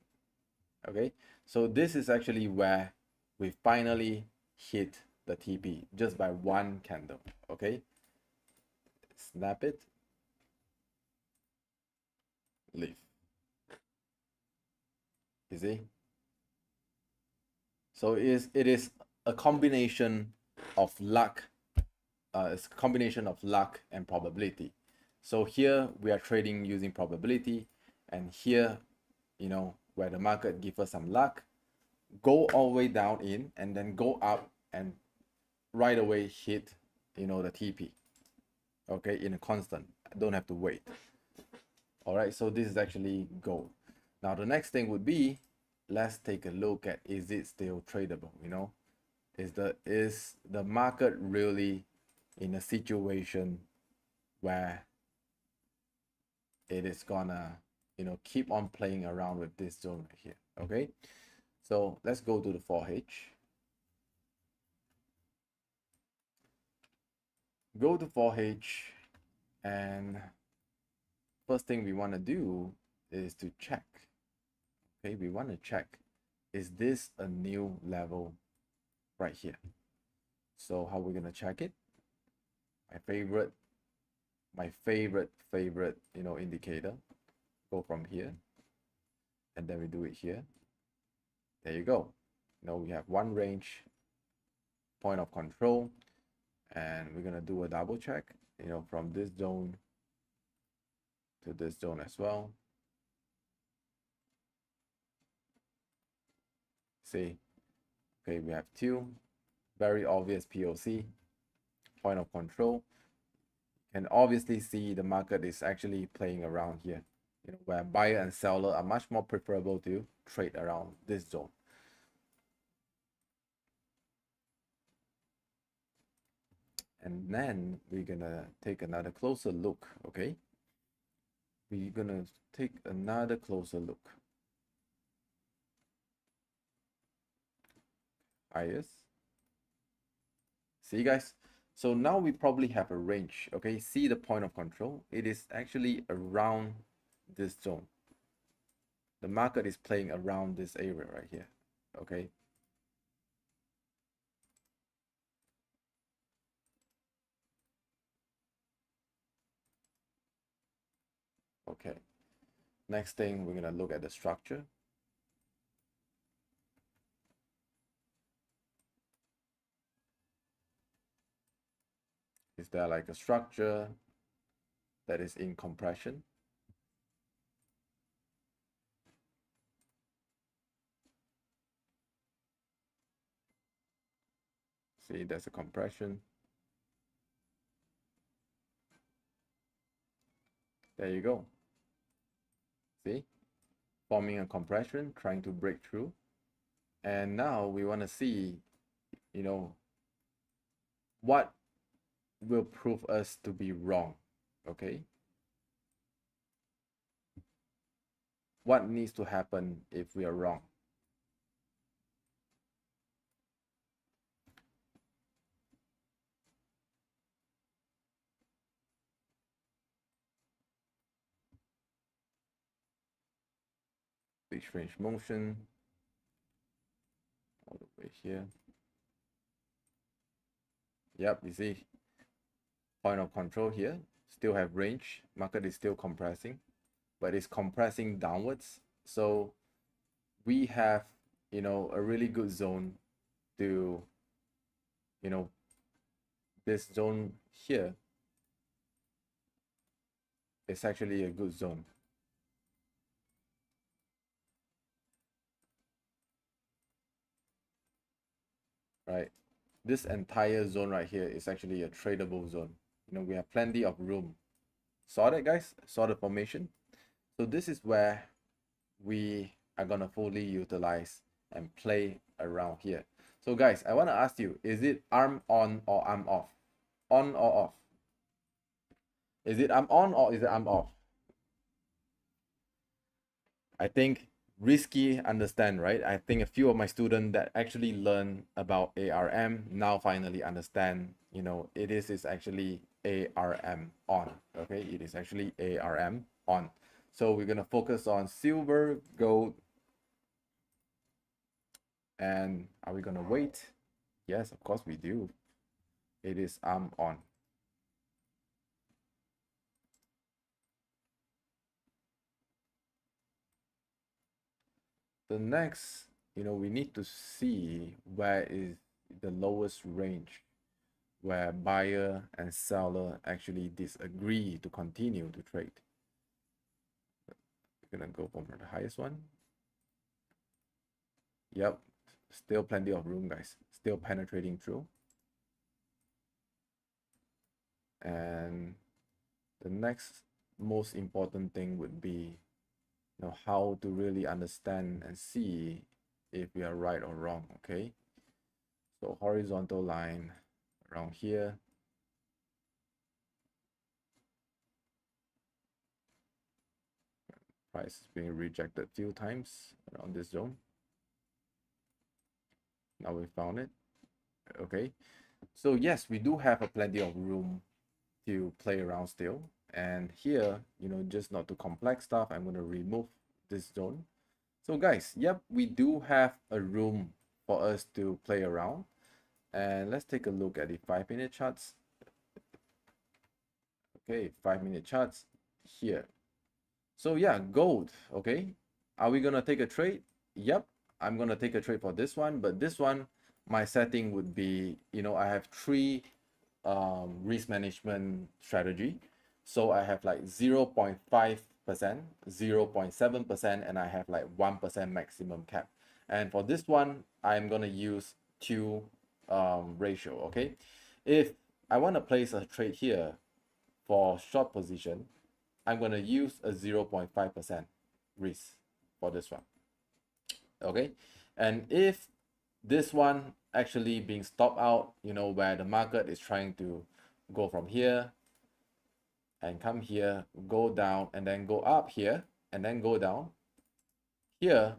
Speaker 1: Okay, so this is actually where we finally hit the TP just by one candle. Okay, snap it, leave. You see? So it is a combination of luck. It's a combination of luck and probability. So here we are trading using probability, and here, where the market gives us some luck, go all the way down in, and then go up and right away hit, the TP. Okay, in a constant. I don't have to wait. All right, so this is actually gold. Now the next thing would be, let's take a look at, is it still tradable? Is the market really in a situation where it is gonna keep on playing around with this zone right here? Okay, so let's go to the 4H. Go to 4H, and first thing we want to do is to check. Okay, we want to check, is this a new level right here? So how we're gonna check it? My favorite indicator. Go from here, and then we do it here. There you go. We have one range, point of control, and we're gonna do a double check, from this zone to this zone as well. See, okay, we have two very obvious POC, point of control. And obviously see the market is actually playing around here, where buyer and seller are much more preferable to trade around this zone. And then we're gonna take another closer look. Okay, we're gonna take another closer look. Highest. See, guys, so now we probably have a range. Okay, see the point of control, it is actually around this zone. The market is playing around this area right here. Okay, okay, next thing, we're gonna look at the structure. Is there like a structure that is in compression? See, there's a compression. There you go. See, forming a compression, trying to break through. And now we want to see, what will prove us to be wrong. Okay, what needs to happen if we are wrong? Fixed range motion all the way here. Yep, you see point of control here, still have range. Market is still compressing, but it's compressing downwards. So we have, a really good zone to, this zone here is actually a good zone. Right? This entire zone right here is actually a tradable zone. We have plenty of room. Saw that, guys? Saw the formation? So this is where we are gonna fully utilize and play around here. So guys, I want to ask you, is it arm on or arm off? On or off? Is it arm on or is it arm off? I think risky understand, right? I think a few of my students that actually learn about ARM now finally understand, it is actually ARM on, okay? It is actually ARM on. So we're gonna focus on silver, gold, and are we gonna wait? Yes, of course we do. It is arm on. The next, we need to see where is the lowest range where buyer and seller actually disagree to continue to trade. We're gonna go for the highest one. Yep, still plenty of room, guys. Still penetrating through. And the next most important thing would be, how to really understand and see if we are right or wrong. Okay, so horizontal line around here. Price is being rejected a few times around this zone. Now we found it. Okay, so yes, we do have a plenty of room to play around still. And here, just not too complex stuff, I'm going to remove this zone. So guys, yep, we do have a room for us to play around. And let's take a look at the 5-minute charts. Okay, 5-minute charts here. So yeah, gold. Okay, are we gonna take a trade? Yep, I'm gonna take a trade for this one, but this one, my setting would be, I have three risk management strategy. So I have like 0.5%, 0.7%, and I have like 1% maximum cap. And for this one, I'm gonna use two ratio. Okay, if I want to place a trade here for short position, I'm going to use a 0.5% risk for this one. Okay, and if this one actually being stopped out, where the market is trying to go from here and come here, go down, and then go up here, and then go down here,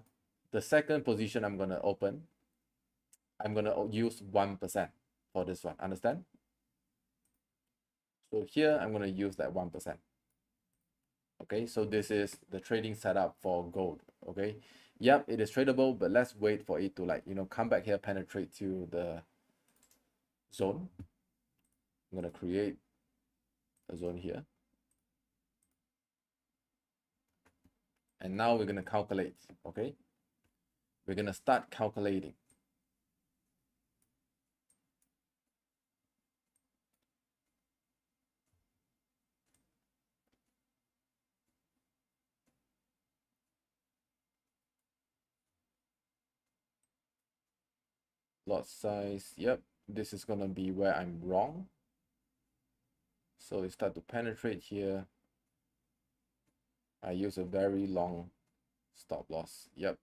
Speaker 1: the second position I'm going to open, I'm going to use 1% for this one. Understand? So here I'm going to use that 1%. Okay, so this is the trading setup for gold. Okay, yep, it is tradable, but let's wait for it to come back here, penetrate to the zone. I'm gonna create a zone here, and now we're gonna calculate. Okay, we're gonna start calculating. Lot size, yep, this is gonna be where I'm wrong. So it start to penetrate here. I use a very long stop loss. Yep,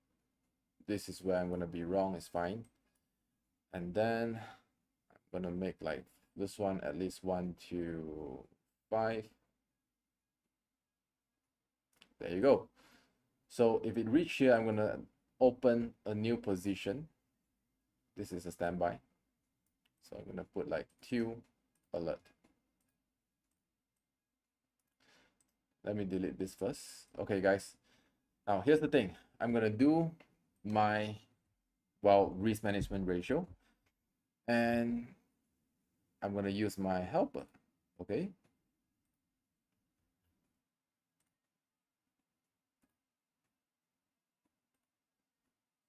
Speaker 1: this is where I'm gonna be wrong, it's fine. And then I'm gonna make like this one at least 1 to 5. There you go. So if it reach here, I'm gonna open a new position. This is a standby. So I'm gonna put like Q alert. Let me delete this first. Okay, guys. Now here's the thing. I'm gonna do my risk management ratio, and I'm gonna use my helper. Okay.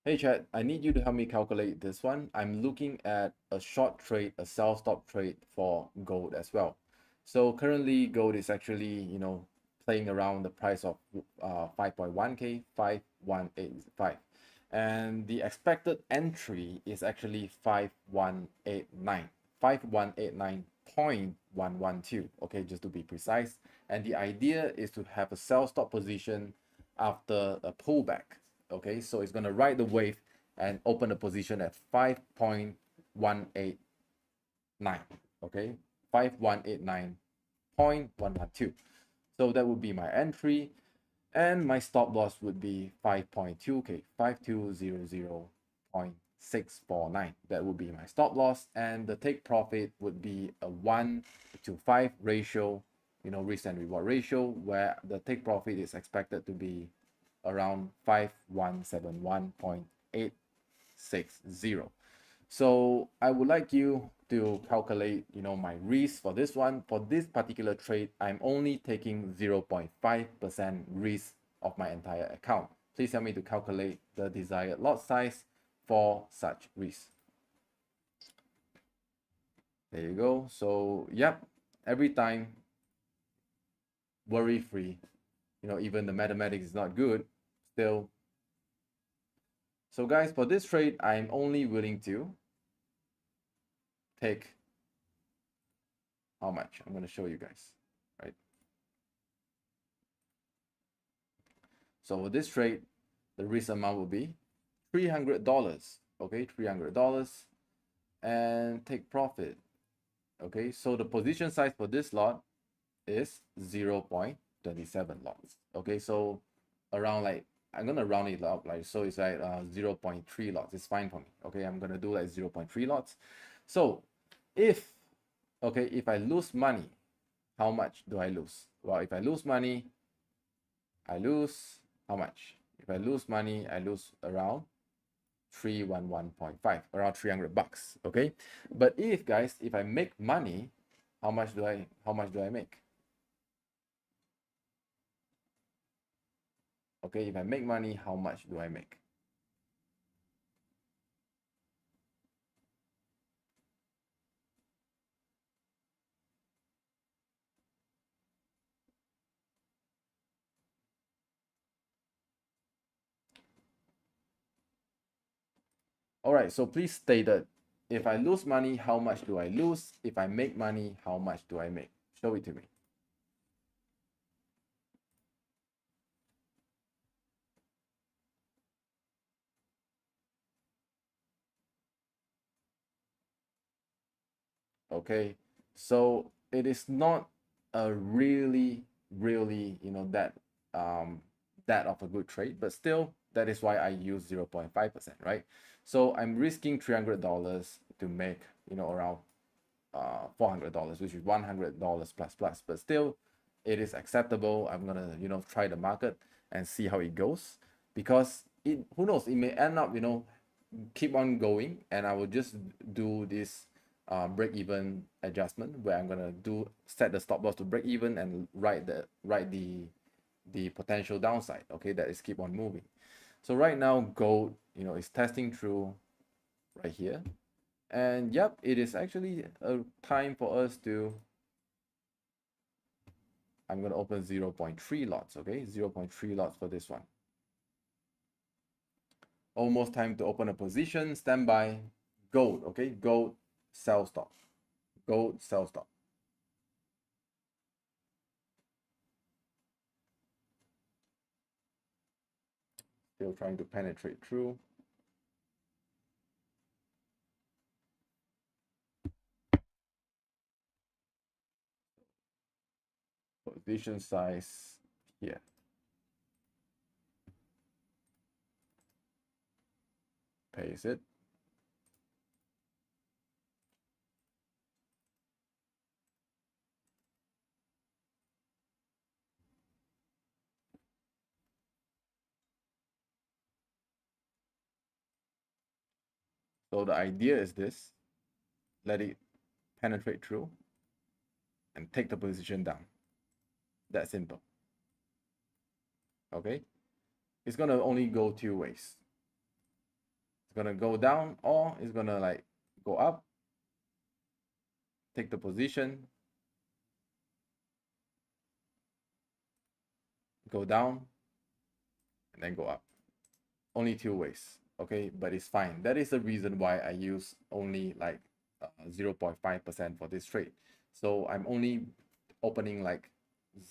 Speaker 1: Hey chat, I need you to help me calculate this one. I'm looking at a short trade, a sell stop trade for gold as well. So currently gold is actually, playing around the price of 5.1k, 5185. And the expected entry is actually 5189, 5189.112, okay, just to be precise. And the idea is to have a sell stop position after a pullback. Okay, so it's going to ride the wave and open a position at 5.189. Okay, 5189.112. So that would be my entry, and my stop loss would be 5.2, okay, 5200.649. That would be my stop loss, and the take profit would be a 1 to 5 ratio, risk and reward ratio, where the take profit is expected to be around 5171.860. So I would like you to calculate, my risk for this one. For this particular trade, I'm only taking 0.5% risk of my entire account. Please help me to calculate the desired lot size for such risk. There you go. So yep, every time, worry free. Even the mathematics is not good, still. So guys, for this trade, I'm only willing to take how much? I'm going to show you guys, right? So for this trade, the risk amount will be $300, okay, $300, and take profit, okay? So the position size for this lot is 0.27 lots, okay? So around like, I'm gonna round it up, like, so it's like 0.3 lots. It's fine for me, okay? I'm gonna do like 0.3 lots. So if I lose money, how much do I lose? Well, if I lose money, I lose how much? If I lose money, I lose around 311.5, around 300 bucks, okay? But if guys, if I make money, how much do I make? Okay, if I make money, how much do I make? All right, so please state that if I lose money, how much do I lose? If I make money, how much do I make? Show it to me. Okay, so it is not a really, that that of a good trade, but still, that is why I use 0.5%, right? So I'm risking $300 to make, around $400, which is $100 plus, but still it is acceptable. I'm gonna, try the market and see how it goes, because who knows, it may end up, keep on going, and I will just do this break even adjustment, where I'm gonna set the stop loss to break even and write the potential downside, okay, that is keep on moving. So right now gold, is testing through right here, and yep, it is actually a time for us to, I'm gonna open 0.3 lots, okay, 0.3 lots for this one. Almost time to open a position. Standby. Gold, okay, gold sell stop, gold sell stop. Still trying to penetrate through. position size here. Paste it. So the idea is this: let it penetrate through and take the position down. That simple. Okay, it's gonna only go two ways. It's gonna go down, or it's gonna like go up, take the position, go down, and then go up. Only two ways. Okay, but it's fine. That is the reason why I use only like 0.5% for this trade. So I'm only opening like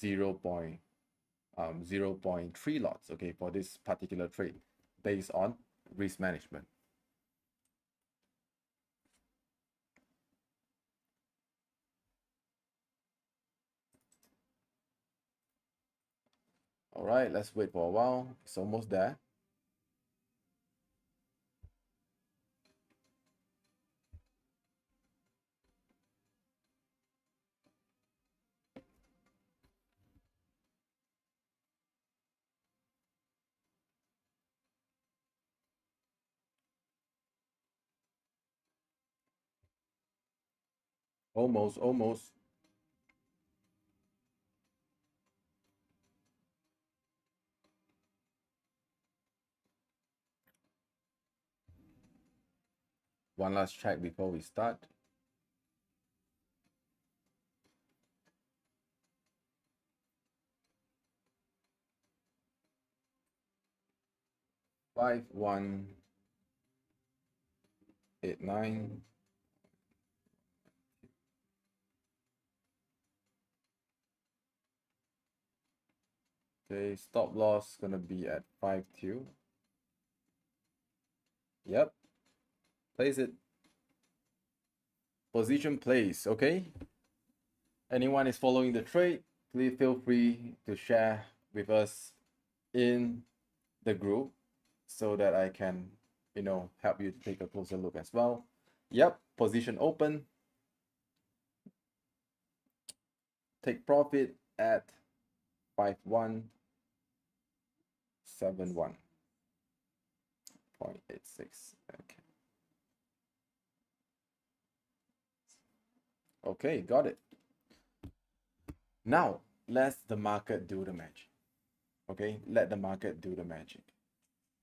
Speaker 1: 0.3 lots, okay, for this particular trade based on risk management. All right, let's wait for a while. It's almost there. Almost. One last check before we start. Five, 189. Okay, stop loss gonna be at 5.2. Yep, place it. Position place, okay? Anyone is following the trade, please feel free to share with us in the group so that I can, help you to take a closer look as well. Yep, position open. Take profit at 5171.86. Okay. Okay, got it. Now, let the market do the magic. Okay, let the market do the magic.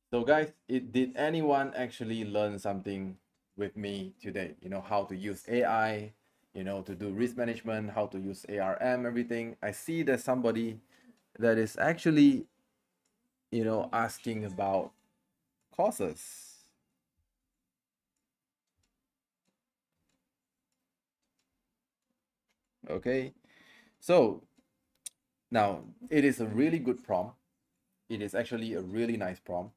Speaker 1: So guys, did anyone actually learn something with me today? How to use AI, to do risk management, how to use ARM, everything. I see there's somebody that is actually, asking about courses. Okay, so now it is a really good prompt. It is actually a really nice prompt.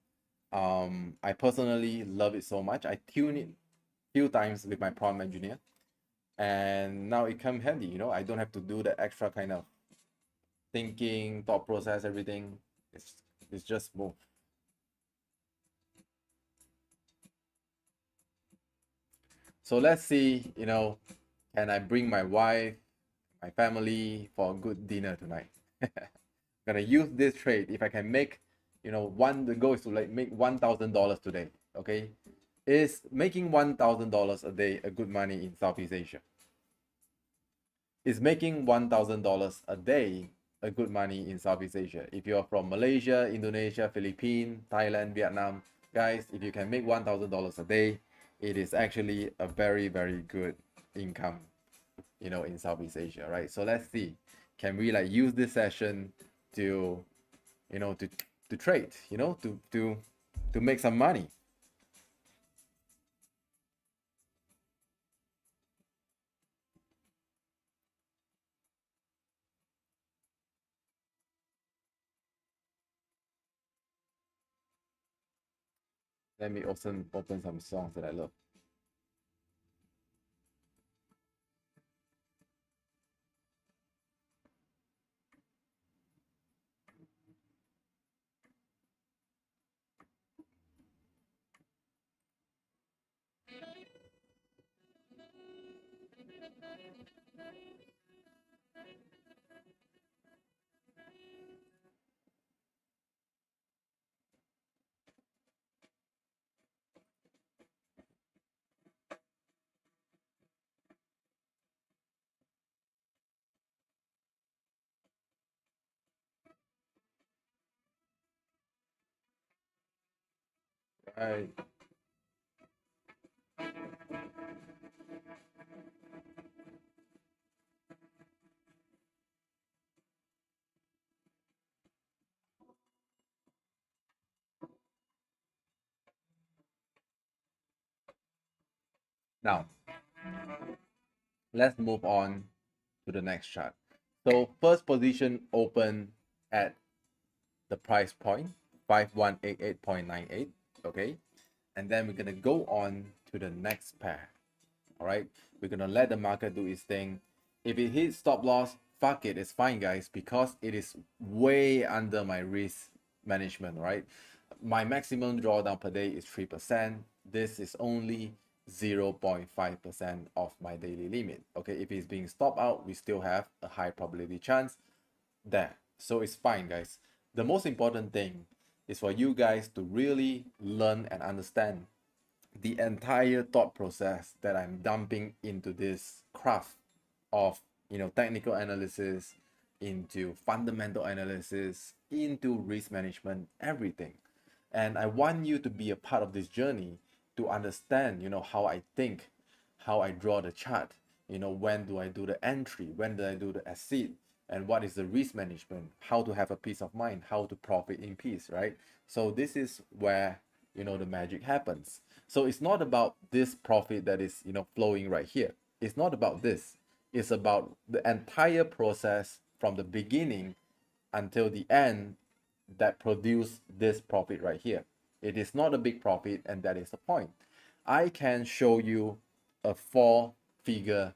Speaker 1: I personally love it so much. I tune it few times with my prompt engineer, and now it come handy. I don't have to do the extra kind of thinking, thought process, everything. It's just smooth. So let's see, can I bring my wife, my family for a good dinner tonight? Gonna use this trade. If I can make, the goal is to like make $1,000 today. Okay, is making $1,000 a day a good money in Southeast Asia? Is making $1,000 a day a good money in Southeast Asia? If you're from Malaysia, Indonesia, Philippines, Thailand, Vietnam, guys, if you can make $1,000 a day, it is actually a very, very good income, in Southeast Asia, right? So let's see, can we like use this session to, to trade, to make some money? Let me also open some songs that I love. Right. Now, let's move on to the next chart. So first position open at the price point 5188.98. Okay, and then we're gonna go on to the next pair. All right, we're gonna let the market do its thing. If it hits stop loss, fuck it, it's fine, guys, because it is way under my risk management. Right, my maximum drawdown per day is 3%. This is only 0.5% of my daily limit. Okay, if it's being stopped out, we still have a high probability chance there. So it's fine, guys. The most important thing is for you guys to really learn and understand the entire thought process that I'm dumping into this craft of, technical analysis, into fundamental analysis, into risk management, everything. And I want you to be a part of this journey to understand, how I think, how I draw the chart, when do I do the entry, when do I do the exit, and what is the risk management, how to have a peace of mind, how to profit in peace, right? So this is where, the magic happens. So it's not about this profit that is, flowing right here. It's not about this. It's about the entire process from the beginning until the end that produce this profit right here. It is not a big profit, and that is the point. I can show you a 4-figure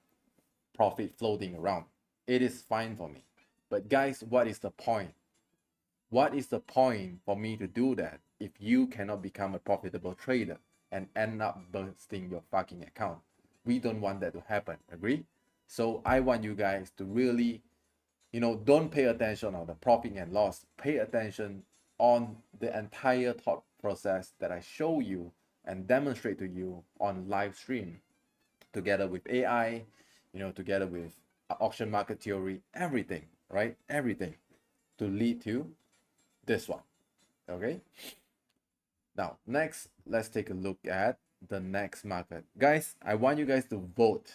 Speaker 1: profit floating around. It is fine for me. But guys, what is the point? What is the point for me to do that if you cannot become a profitable trader and end up bursting your fucking account? We don't want that to happen, agree? So I want you guys to really, don't pay attention on the profit and loss. Pay attention on the entire thought process that I show you and demonstrate to you on live stream, together with AI, together with auction market theory, everything, right? Everything to lead to this one. Okay. Now, next, let's take a look at the next market. Guys, I want you guys to vote.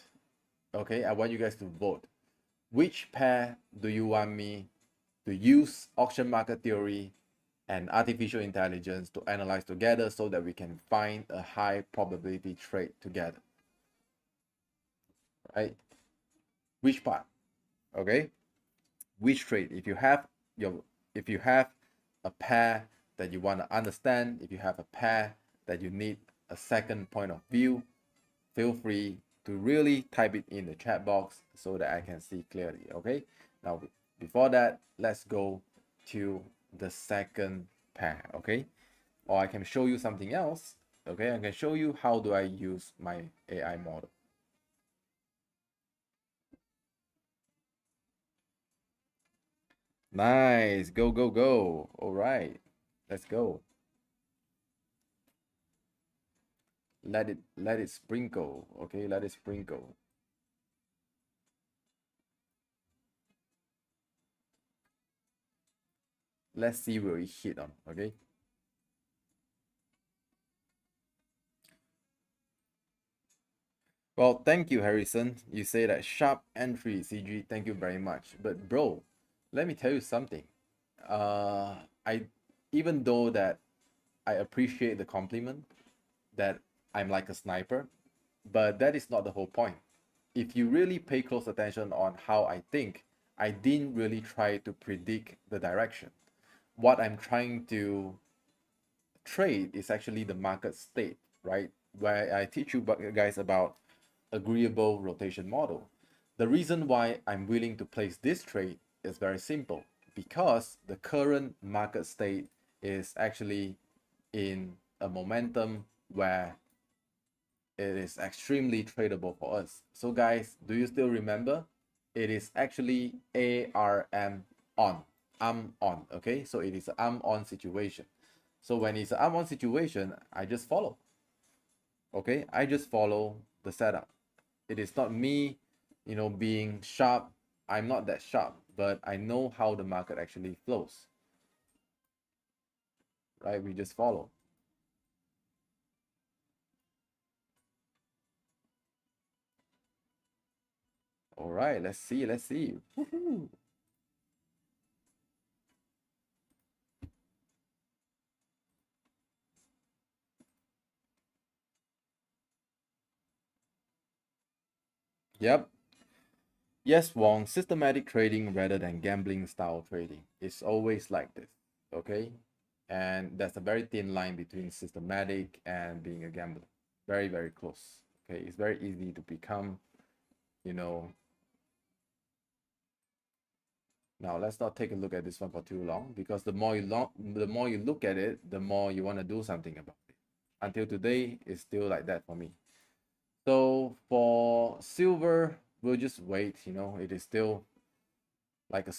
Speaker 1: Okay, I want you guys to vote. Which pair do you want me to use auction market theory and artificial intelligence to analyze together so that we can find a high probability trade together? Right? Which part? Okay? Which trade? If you have a pair that you want to understand, if you have a pair that you need a second point of view, feel free to really type it in the chat box so that I can see clearly. Okay, now before that, let's go to the second pair. Okay, or I can show you something else. Okay, I can show you how do I use my AI model. Nice, go, go, go. All right, let's go. Let it sprinkle. Okay, let it sprinkle. Let's see where it hit on. Okay, well, thank you, Harrison. You say that sharp entry, CG. Thank you very much. But bro, let me tell you something. I Even though that I appreciate the compliment that I'm like a sniper, but that is not the whole point. If you really pay close attention on how I think, I didn't really try to predict the direction. What I'm trying to trade is actually the market state, right? Where I teach you guys about agreeable rotation model. The reason why I'm willing to place this trade is very simple, because the current market state is actually in a momentum where it is extremely tradable for us. So guys, do you still remember? It is actually ARM on. I'm on, okay? So it is an I'm on situation. So when it's an I'm on situation, I just follow. Okay, I just follow the setup. It is not me, being sharp. I'm not that sharp, but I know how the market actually flows, right? We just follow. All right, let's see, let's see. Woohoo. Yep. Yes, Wong, systematic trading rather than gambling style trading. It's always like this, okay? And there's a very thin line between systematic and being a gambler. Very, very close. Okay, it's very easy to become, you know. Now let's not take a look at this one for too long, because the more you look at it, the more you want to do something about it. Until today, it's still like that for me. So for silver, we'll just wait. It is still like a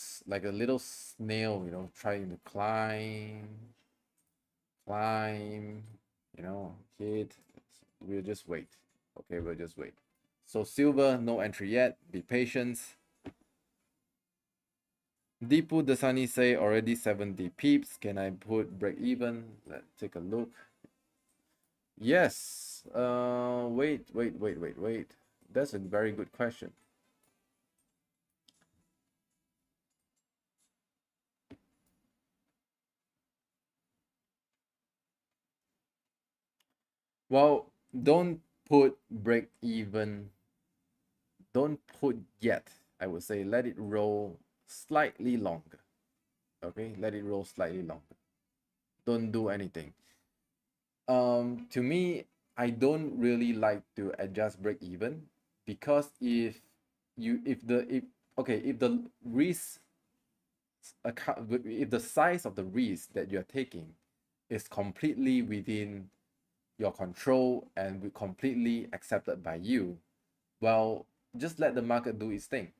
Speaker 1: little snail, trying to climb, hit. We'll just wait. Okay, we'll just wait. So silver, no entry yet. Be patient. Deepu Dasani say already 70 peeps. Can I put break even? Let's take a look. Yes. Wait. That's a very good question. Well, don't put break even. Don't put yet. I would say let it roll slightly longer. Okay, let it roll slightly longer. Don't do anything. To me, I don't really like to adjust break even, because if the risk account if the size of the risk that you're taking is completely within your control and completely accepted by you, well, just let the market do its thing.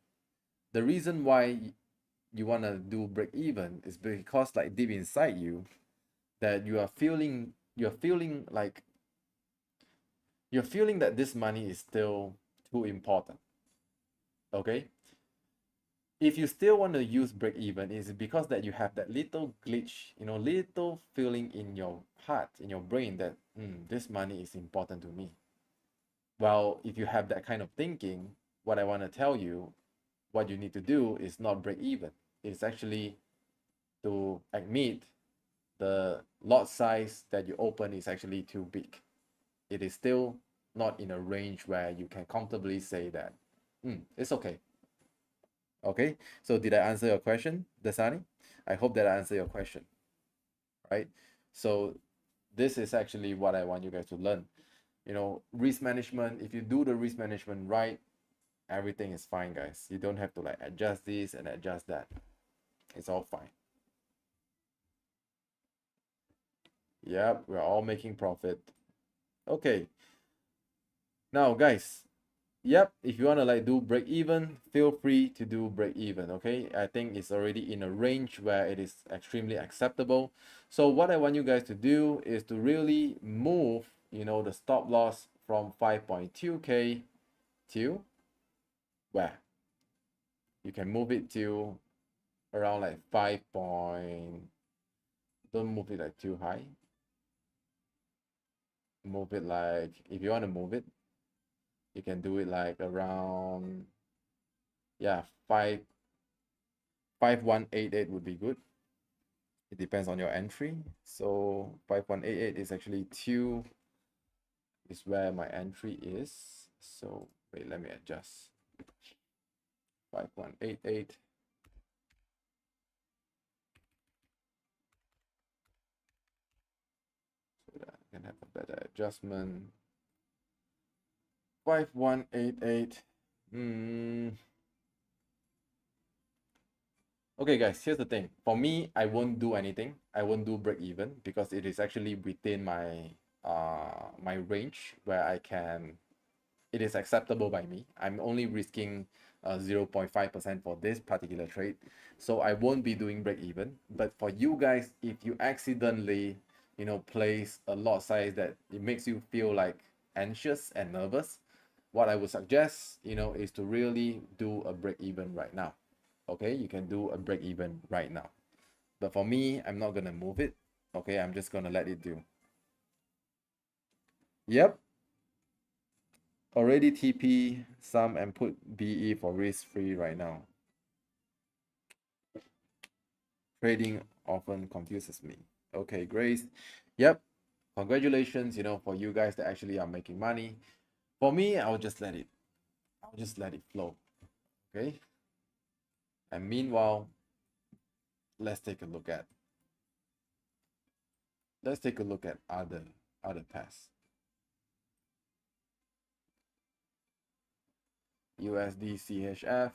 Speaker 1: The reason why you want to do break even is because, like, deep inside you, that you're feeling that this money is still too important. Okay, if you still want to use break even, it's because that you have that little glitch, little feeling in your heart, in your brain, that this money is important to me. Well, if you have that kind of thinking, what I want to tell you, what you need to do is not break even. It's actually to admit the lot size that you open is actually too big. It is still not in a range where you can comfortably say that it's okay. Okay, so did I answer your question, Dasani? I hope that I answered your question, right? So this is actually what I want you guys to learn. Risk management, if you do the risk management right, everything is fine, guys. You don't have to like adjust this and adjust that. It's all fine. Yep, we're all making profit. Okay. Now, guys, yep, if you want to like do break even, feel free to do break even. Okay, I think it's already in a range where it is extremely acceptable. So what I want you guys to do is to really move the stop loss from 5.2k to where you can move it to around like 5 point. Don't move it like too high. Move it like, if you want to move it, you can do it like around, yeah, 5188 would be good. It depends on your entry. So 5188 is actually 2 is where my entry is. So wait, let me adjust. 5188. So that I can have a better adjustment. 5188. Okay, guys, here's the thing. For me, I won't do anything. I won't do break even because it is actually within my my range where it is acceptable by me. I'm only risking 0.5% for this particular trade, so I won't be doing break even. But for you guys, if you accidentally, place a lot size that it makes you feel like anxious and nervous, what I would suggest, is to really do a break even right now. Okay, you can do a break even right now. But for me, I'm not gonna move it. Okay, I'm just gonna let it do. Yep, already TP some and put BE for risk free right now. Trading often confuses me. Okay, Grace. Yep, congratulations, for you guys that actually are making money. For me, I'll just let it flow. Okay. And meanwhile, let's take a look at other pairs. USD CHF.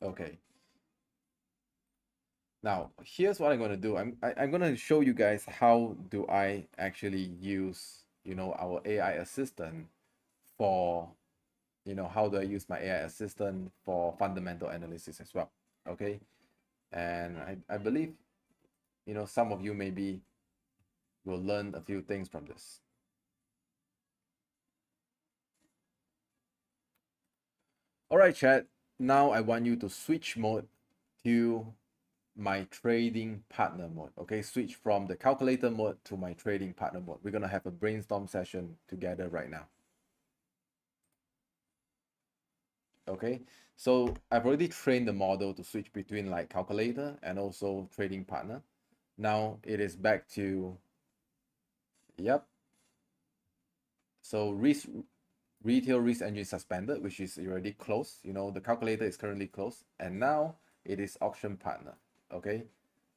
Speaker 1: Okay. Now, here's what I'm going to do. I'm going to show you guys how do I actually use, our AI assistant for, how do I use my AI assistant for fundamental analysis as well. Okay. And I believe, some of you maybe will learn a few things from this. All right, chat. Now I want you to switch mode to my trading partner mode. Okay, switch from the calculator mode to my trading partner mode. We're gonna have a brainstorm session together right now. Okay, so I've already trained the model to switch between like calculator and also trading partner. Now it is back to, yep. So retail risk engine suspended, which is already closed. The calculator is currently closed, and now it is auction partner. Okay,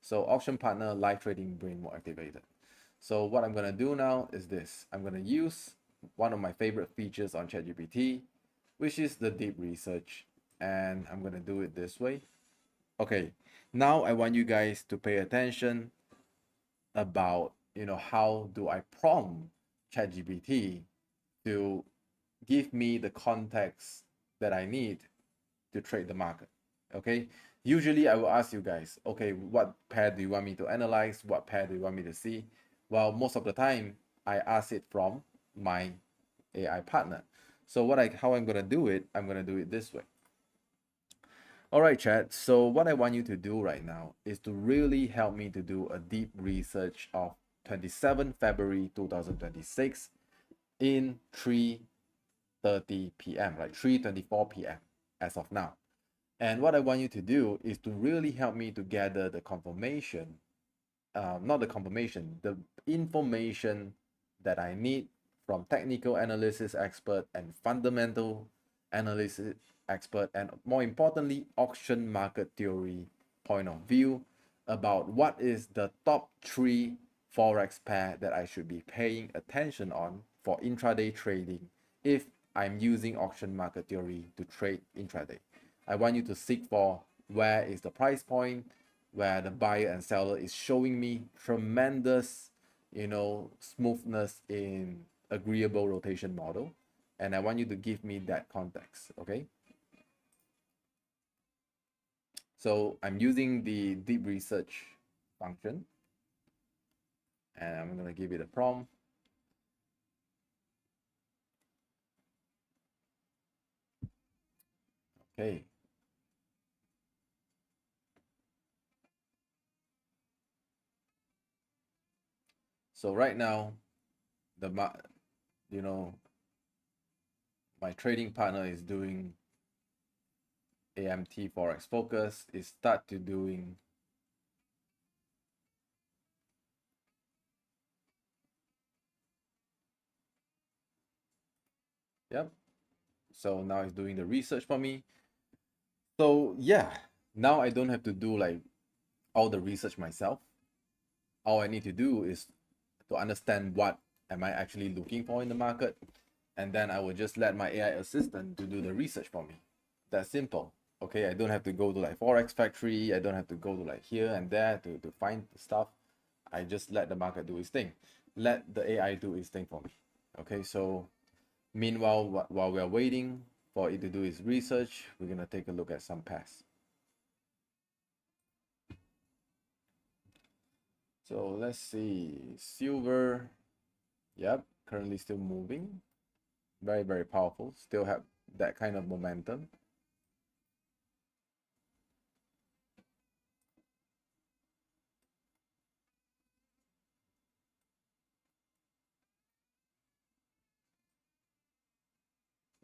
Speaker 1: so auction partner live trading brain mode activated. So what I'm gonna do now is this. I'm gonna use one of my favorite features on ChatGPT, which is the deep research, and I'm gonna do it this way. Okay, now I want you guys to pay attention about how do I prompt ChatGPT to give me the context that I need to trade the market. Okay, usually I will ask you guys, okay, what pair do you want me to analyze? What pair do you want me to see? Well, most of the time I ask it from my AI partner. So how I'm gonna do it, I'm gonna do it this way. All right, chat. So what I want you to do right now is to really help me to do a deep research of 27 February 2026 in 3:30 p.m., like 3:24 p.m. as of now. And what I want you to do is to really help me to gather the confirmation, not the confirmation, the information that I need from technical analysis expert and fundamental analysis expert, and more importantly, auction market theory point of view about what is the top 3 Forex pair that I should be paying attention on for intraday trading if I'm using auction market theory to trade intraday. I want you to seek for where is the price point, where the buyer and seller is showing me tremendous, smoothness in agreeable rotation model. And I want you to give me that context, okay? So I'm using the deep research function, and I'm gonna give it a prompt. Okay. So right now, my trading partner is doing AMT Forex Focus. Is start to doing yep. So now it's doing the research for me. So yeah, now I don't have to do like all the research myself. All I need to do is to understand what am I actually looking for in the market, and then I will just let my AI assistant to do the research for me. That's simple. Okay, I don't have to go to like Forex Factory. I don't have to go to like here and there to find the stuff. I just let the market do its thing. Let the AI do its thing for me. Okay, so meanwhile, while we're waiting for it to do its research, we're gonna take a look at some pairs. So let's see, silver, yep, currently still moving, very, very powerful, still have that kind of momentum.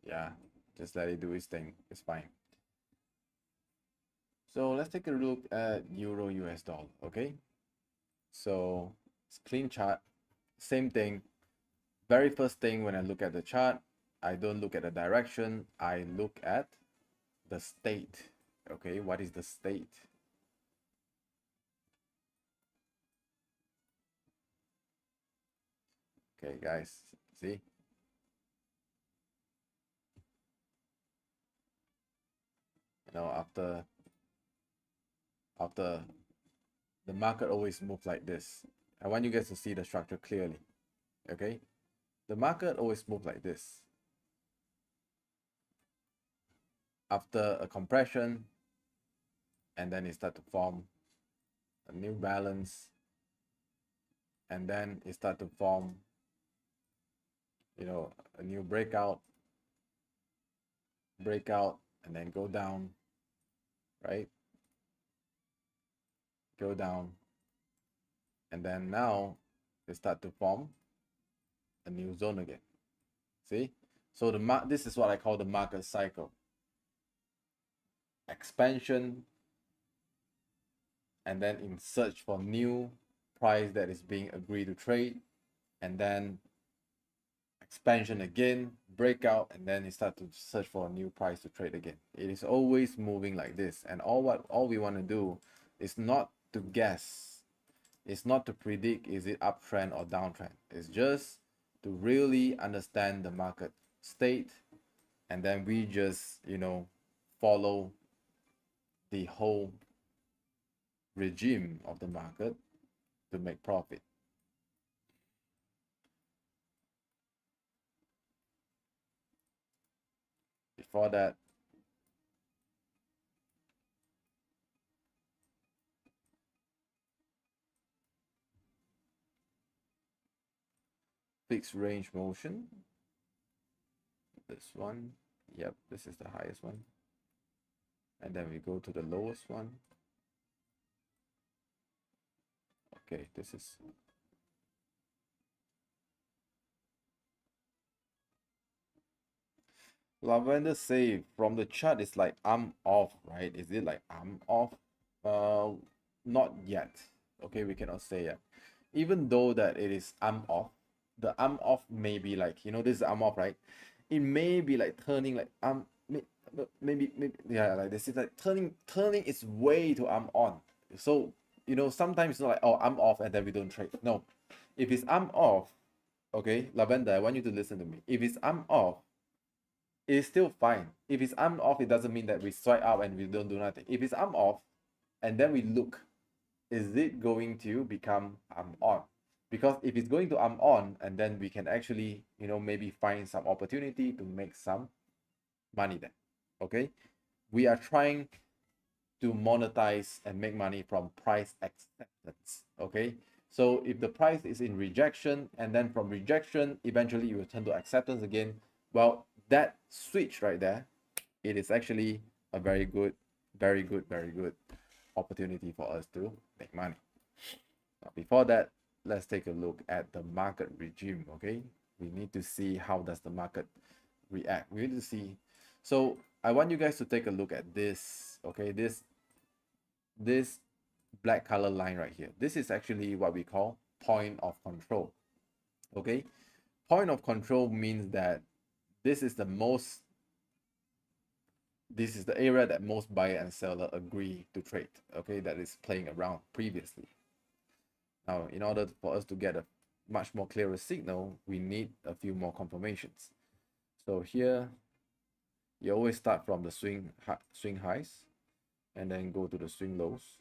Speaker 1: Yeah, just let it do its thing, it's fine. So let's take a look at Euro US dollar, okay? So it's clean chart, same thing. Very first thing when I look at the chart, I don't look at the direction, I look at the state. Okay, what is the state? Okay, guys, see? You know, after the market always moves like this. I want you guys to see the structure clearly. Okay, the market always moves like this. After a compression, and then it start to form a new balance, and then it start to form, you know, a new breakout, and then go down, right? Go down, and then now they start to form a new zone again. See? So this is what I call the market cycle. Expansion, and then in search for new price that is being agreed to trade, and then expansion again, breakout, and then you start to search for a new price to trade again. It is always moving like this, and all we want to do is not to guess, it's not to predict is it uptrend or downtrend. It's just to really understand the market state, and then we just, you know, follow the whole regime of the market to make profit. Before that, fixed range motion, this one, yep, this is the highest one, and then we go to the lowest one. Okay, this is Lavender say from the chart it's like I'm off, right? Is it like I'm off? Not yet. Okay, we cannot say yet. Even though that it is I'm off, the I'm off may be like, you know, this is I'm off, right? It may be like turning like maybe yeah, like this is like turning its way to I'm on. So, you know, sometimes it's not like, oh, I'm off and then we don't trade. No. If it's I'm off, okay, Lavender, I want you to listen to me. If it's I'm off, it's still fine. If it's arm off, it doesn't mean that we swipe out and we don't do nothing. If it's arm off, and then we look, is it going to become arm on? Because if it's going to arm on, and then we can actually, you know, maybe find some opportunity to make some money then. Okay, we are trying to monetize and make money from price acceptance. Okay, so if the price is in rejection, and then from rejection eventually you will turn to acceptance again, well, that switch right there, it is actually a very good opportunity for us to make money. Now, before that, let's take a look at the market regime. Okay, we need to see how does the market react. We need to see. So I want you guys to take a look at this. Okay, this black color line right here. This is actually what we call point of control. Okay, point of control means that this is the area that most buyer and seller agree to trade. Okay, that is playing around previously. Now, in order for us to get a much more clearer signal, we need a few more confirmations. So here, you always start from the swing highs, and then go to the swing lows.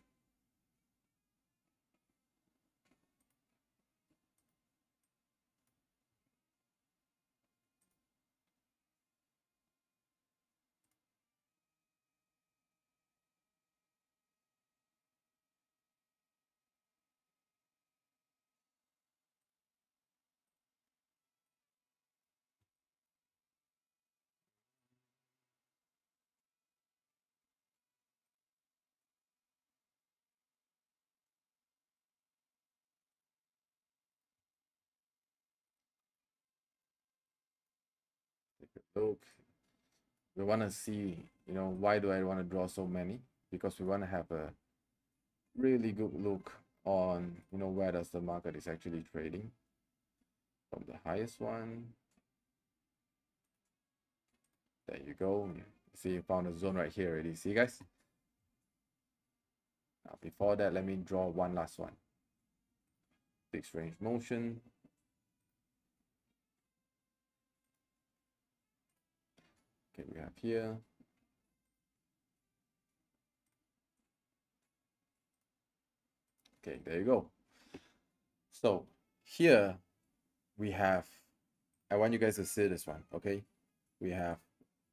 Speaker 1: look, we want to see, why do I want to draw so many? Because we want to have a really good look on, where does the market is actually trading. From the highest one, there you go. You see, you found a zone right here already. See, guys? Now, before that, let me draw one last one. Fixed range motion. Okay, we have here. Okay, there you go. So here we have, I want you guys to see this one, okay? We have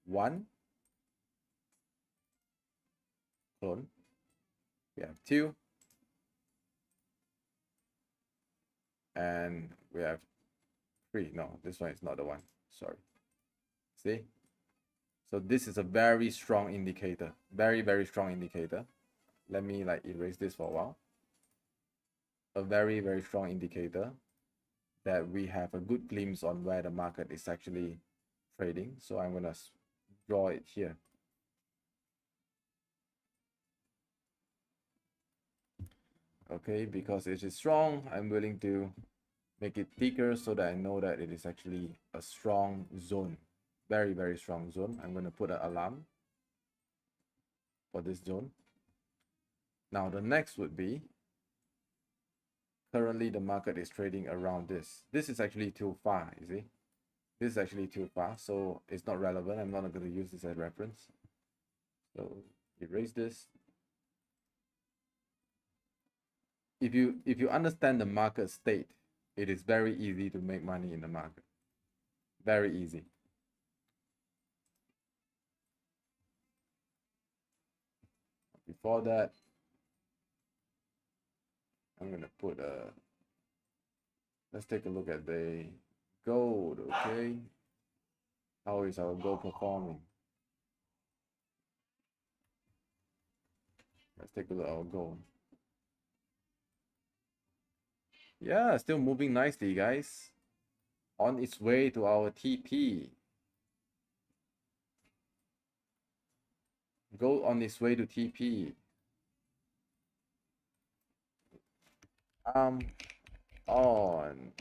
Speaker 1: one clone. We have two. And we have three. No, this one is not the one. Sorry. See? So this is a very strong indicator. Very, very strong indicator. Let me like erase this for a while. A very, very strong indicator that we have a good glimpse on where the market is actually trading. So I'm gonna draw it here. Okay, because it is strong, I'm willing to make it thicker so that I know that it is actually a strong zone. Very, very strong zone. I'm going to put an alarm for this zone. Now the next would be, currently the market is trading around this. This is actually too far, you see? This is actually too far, so it's not relevant. I'm not going to use this as reference. So erase this. If you understand the market state, it is very easy to make money in the market. Very easy. Before that, I'm gonna put a, let's take a look at the gold, okay? How is our gold performing? Let's take a look at our gold. Yeah, still moving nicely, guys. On its way to our TP. Gold on its way to TP. I'm on.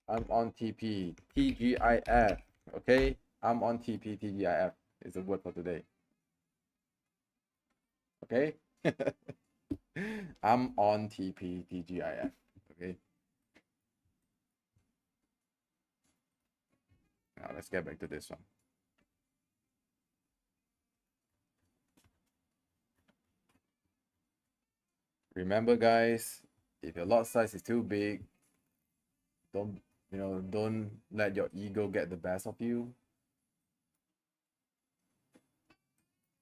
Speaker 1: I'm on TP. TGIF. Okay? I'm on TP. TGIF is the word for today. Okay? I'm on TP. TGIF. Okay? Now let's get back to this one. Remember, guys, if your lot size is too big, don't let your ego get the best of you.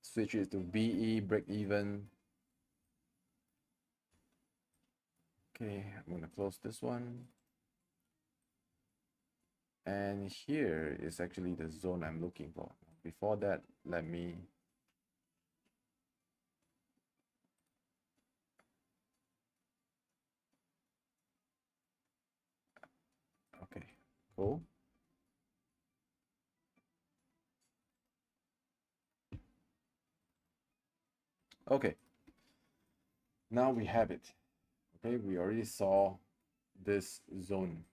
Speaker 1: Switch it to BE, break even. Okay, I'm gonna close this one. And here is actually the zone I'm looking for. Before that, let me okay, cool. Okay, now we have it. Okay, we already saw this zone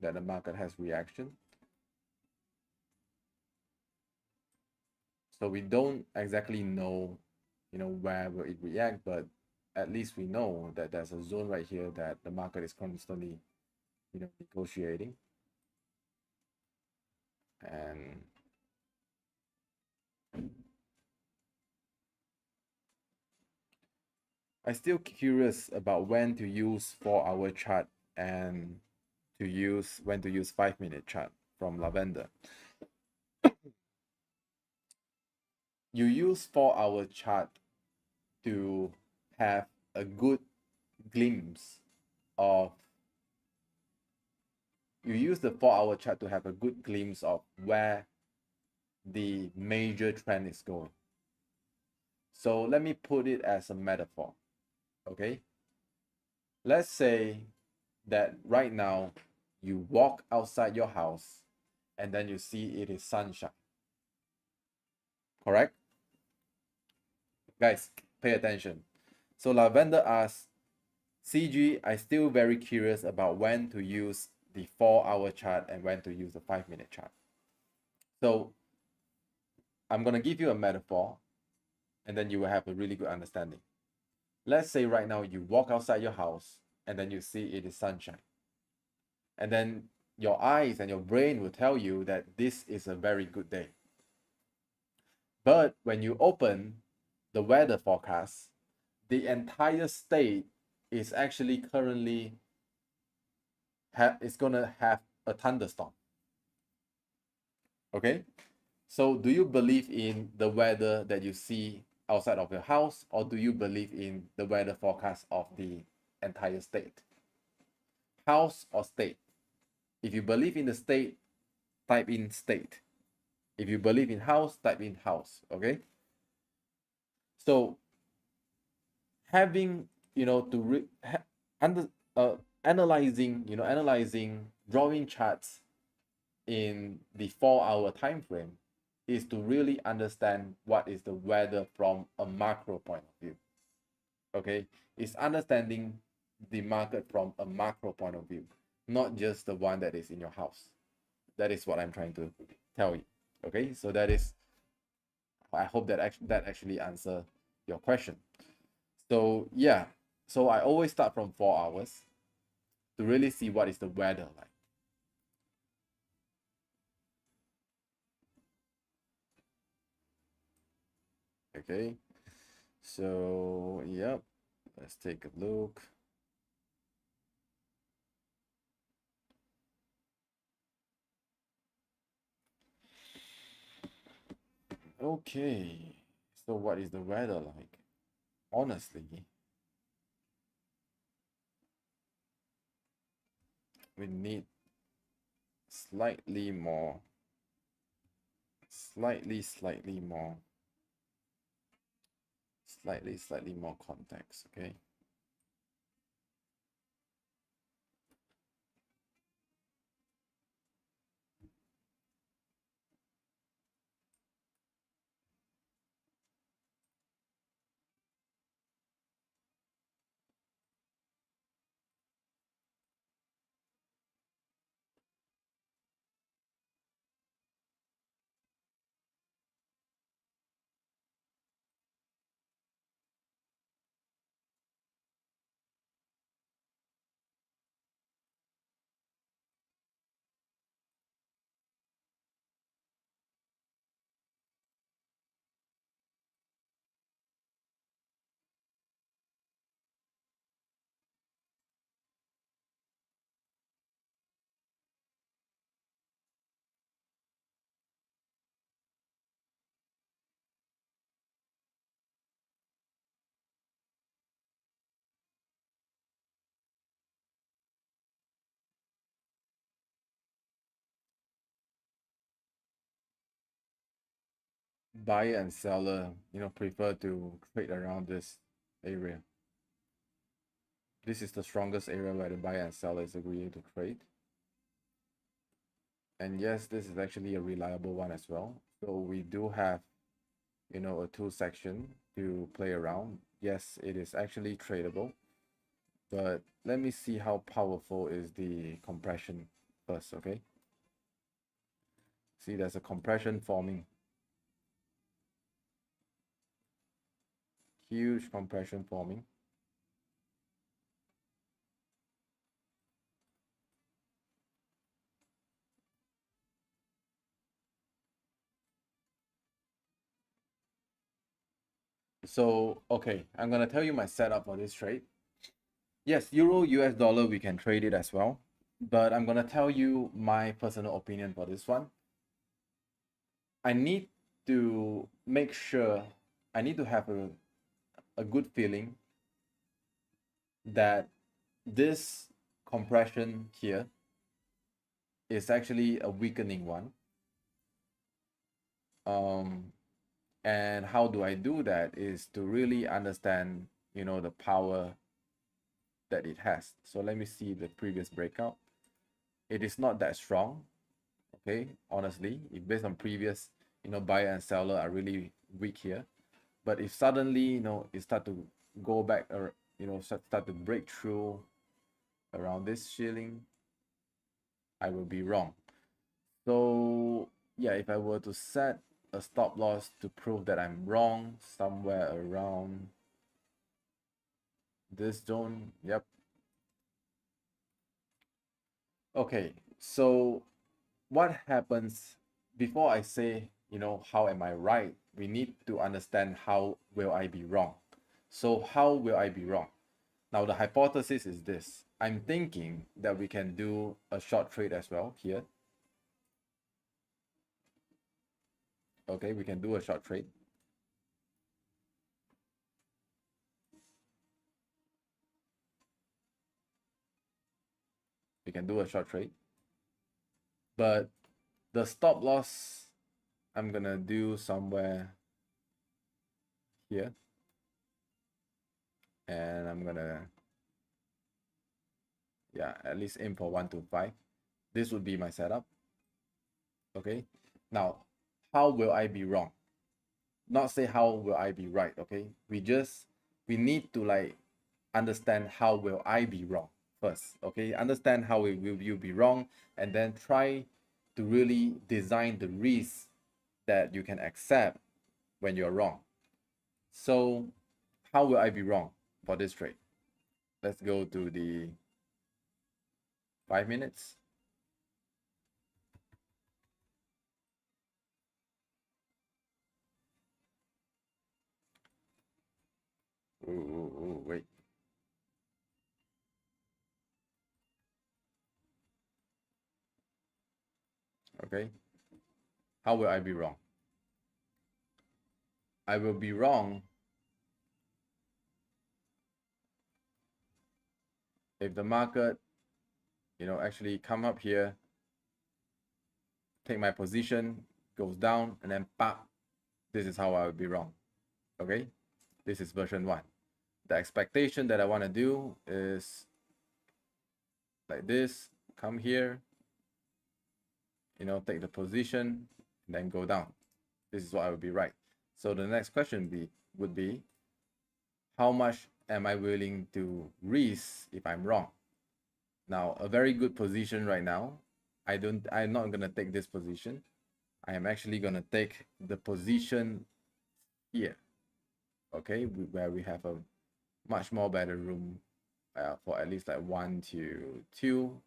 Speaker 1: that the market has reaction. So we don't exactly know, where will it react, but at least we know that there's a zone right here that the market is constantly, negotiating. And I'm still curious about when to use 4-hour chart and when to use 5-minute chart from Lavender. You use 4-hour chart to have a good glimpse of you use the 4-hour chart to have a good glimpse of where the major trend is going. So let me put it as a metaphor. Okay, let's say that right now you walk outside your house and then you see it is sunshine. Correct? Guys, pay attention. So Lavender asks, CG, I still very curious about when to use the 4-hour chart and when to use the 5-minute chart. So I'm going to give you a metaphor and then you will have a really good understanding. Let's say right now you walk outside your house and then you see it is sunshine. And then your eyes and your brain will tell you that this is a very good day. But when you open the weather forecast, the entire state is actually currently is gonna have a thunderstorm. Okay, so do you believe in the weather that you see outside of your house, or do you believe in the weather forecast of the entire state? House or state? If you believe in the state, type in state. If you believe in house, type in house. Okay, so having, you know, to analyzing drawing charts in the 4-hour time frame is to really understand what is the weather from a macro point of view. Okay, it's understanding the market from a macro point of view, not just the one that is in your house. That is what I'm trying to tell you. Okay, so that is, I hope that actually answer your question. So yeah, so I always start from 4 hours to really see what is the weather like. Okay, so yep, let's take a look. Okay, so what is the weather like? Honestly, we need slightly more slightly more context. Okay, buyer and seller, you know, prefer to trade around this area. This is the strongest area where the buyer and seller is agreeing to trade. And yes, this is actually a reliable one as well. So we do have, you know, a tool section to play around. Yes, it is actually tradable, but let me see how powerful is the compression first. Okay, see, there's a compression forming, huge compression forming. So okay, I'm gonna tell you my setup for this trade. Yes, euro US dollar, we can trade it as well, but I'm gonna tell you my personal opinion for this one. I need to make sure, I need to have a good feeling that this compression here is actually a weakening one. And how do I do that is to really understand, you know, the power that it has. So let me see the previous breakout. It is not that strong. Okay, honestly, if based on previous, buyer and seller are really weak here. But if suddenly, it start to go back, or start to break through around this ceiling, I will be wrong. So yeah, if I were to set a stop loss to prove that I'm wrong, somewhere around this zone. Yep. Okay, so what happens before I say, how am I right? We need to understand how will I be wrong. So how will I be wrong? Now the hypothesis is this. I'm thinking that we can do a short trade as well here. Okay, we can do a short trade. We can do a short trade. But the stop loss, I'm gonna do somewhere here. And I'm gonna, yeah, at least aim for 125. This would be my setup. Okay. Now, how will I be wrong? Not say how will I be right. Okay. We need to like understand how will I be wrong first. Okay. Understand how will you be wrong, and then try to really design the risk that you can accept when you're wrong. So, how will I be wrong for this trade? Let's go to the 5 minutes. Wait. Okay. How will I be wrong? I will be wrong if the market, actually come up here, take my position, goes down, and then pop. This is how I will be wrong. Okay. This is version 1. The expectation that I want to do is like this, come here, take the position, and then go down. This is what I would be right. So the next question would be, how much am I willing to risk if I'm wrong? Now, a very good position right now, I'm not gonna take this position. I am actually gonna take the position here, okay, where we have a much more better room for at least like 1 to 2,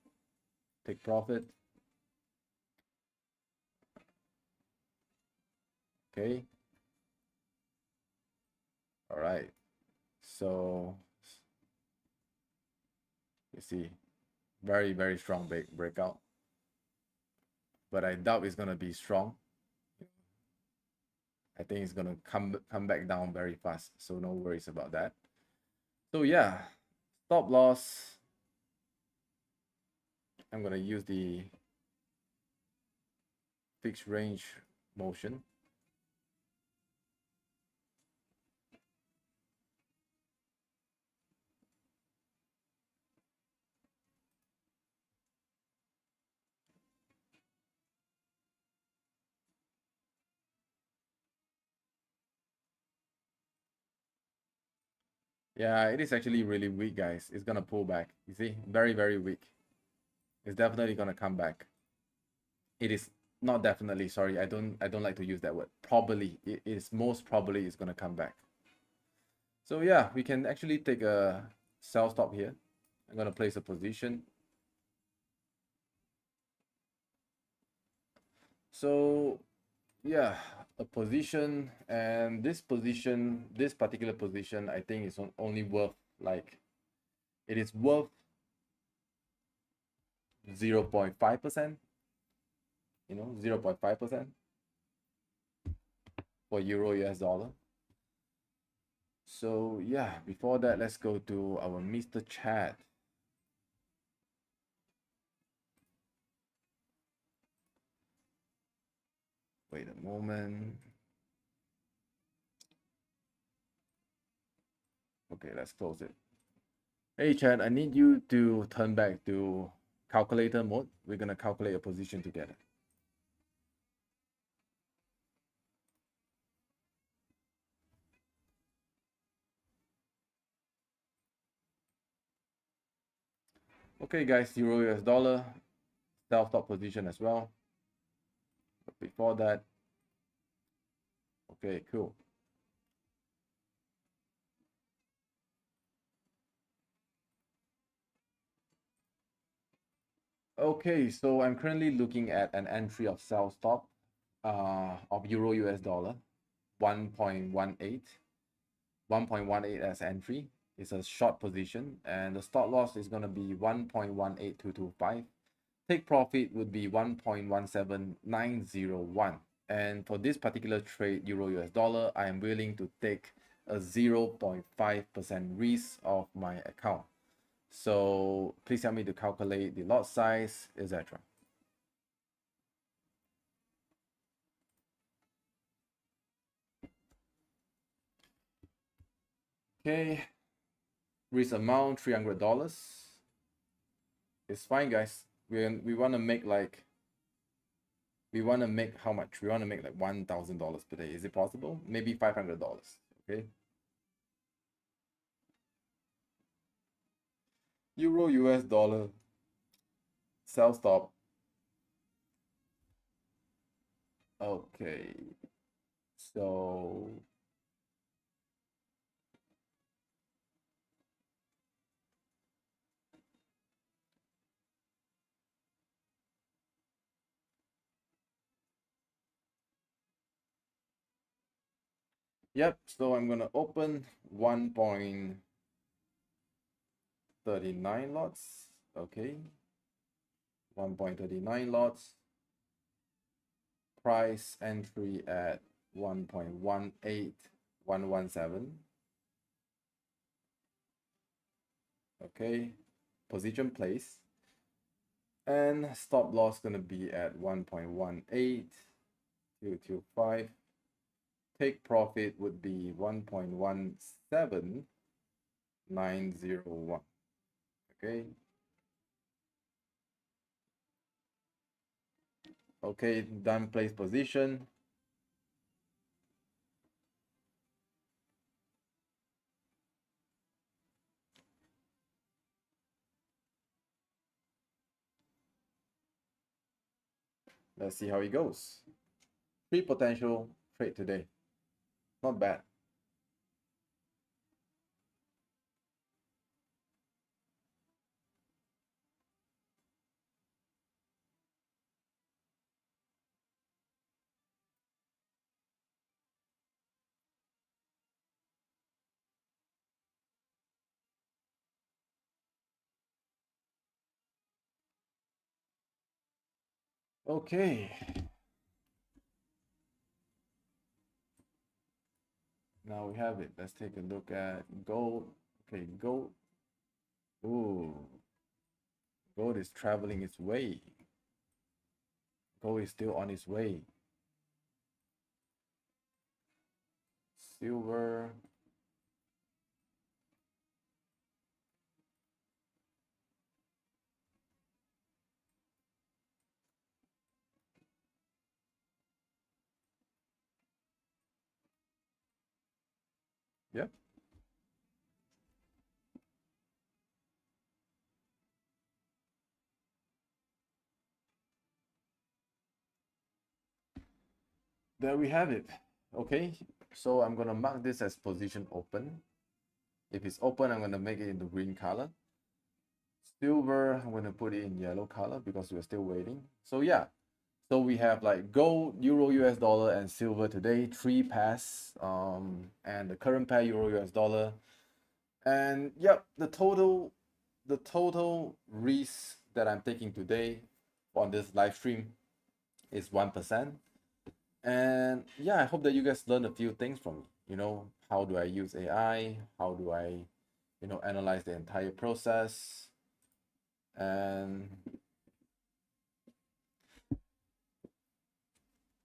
Speaker 1: take profit. Okay. All right. So you see, very, very strong breakout, but I doubt it's gonna be strong. I think it's gonna come back down very fast. So no worries about that. So yeah, stop loss. I'm gonna use the fixed range motion. Yeah, it is actually really weak, guys. It's gonna pull back. You see, very, very weak. It's definitely gonna come back. It is not definitely. Sorry, I don't like to use that word. Probably, it is most probably is gonna come back. So yeah, we can actually take a sell stop here. I'm gonna place a position. So yeah, a position, and this particular position, I think is only worth like, it is worth 0.5%, 0.5% for euro US dollar. So yeah, before that, let's go to our Mr. Chat. Wait a moment. Okay, let's close it. Hey Chad, I need you to turn back to calculator mode. We're gonna calculate a position together. Okay, guys, Euro US dollar, self-stop position as well. But before that, okay, cool. Okay, so I'm currently looking at an entry of self-stop of Euro US dollar, 1.18. 1.18 as entry. It's a short position, and the stop loss is going to be 1.18225. Take profit would be 1.17901. And for this particular trade, Euro US dollar, I am willing to take a 0.5% risk of my account. So please help me to calculate the lot size, etc. Okay, risk amount $300. It's fine, guys. We want to make like how much? We want to make like $1,000 per day. Is it possible? Maybe $500. Okay. Euro US dollar sell stop. Okay. So yep. So I'm gonna open 1.39 lots. Okay. 1.39 lots. Price entry at 1.18117. Okay. Position place. And stop loss gonna be at 1.18225. Take profit would be 1.17901. Okay. Okay, done place position. Let's see how it goes. 3 potential trade today. Not bad. Okay. Now we have it. Let's take a look at gold. Okay, gold. Ooh. Gold is traveling its way. Gold is still on its way. Silver. Yep. There we have it. Okay. So I'm gonna mark this as position open. If it's open, I'm gonna make it into green color. Silver, I'm gonna put it in yellow color because we're still waiting. So yeah, so we have like gold, euro, US dollar, and silver today, 3 pairs, and the current pair euro, US dollar, and yep, the total risk that I'm taking today on this live stream is 1%. And yeah, I hope that you guys learned a few things from me. You know, how do I use AI? How do I, analyze the entire process? And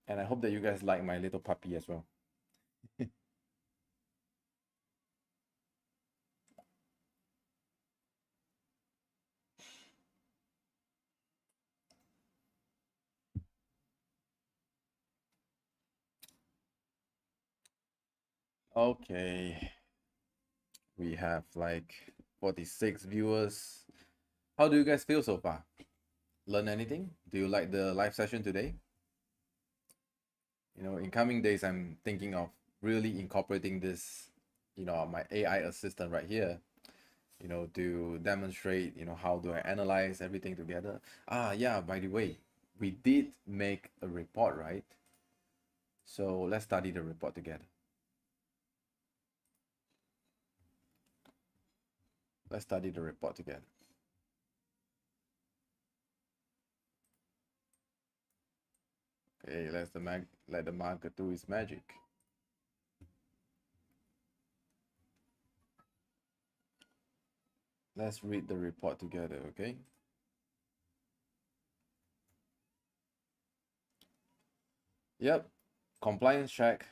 Speaker 1: I hope that you guys like my little puppy as well. Okay, we have like 46 viewers. How do you guys feel so far? Learn anything? Do you like the live session today? In coming days, I'm thinking of really incorporating this, my AI assistant right here, to demonstrate, how do I analyze everything together. Yeah, by the way, we did make a report, right? So let's study the report together. Let's study the report together. Okay, let the market do its magic. Let's read the report together, okay? Yep, compliance check,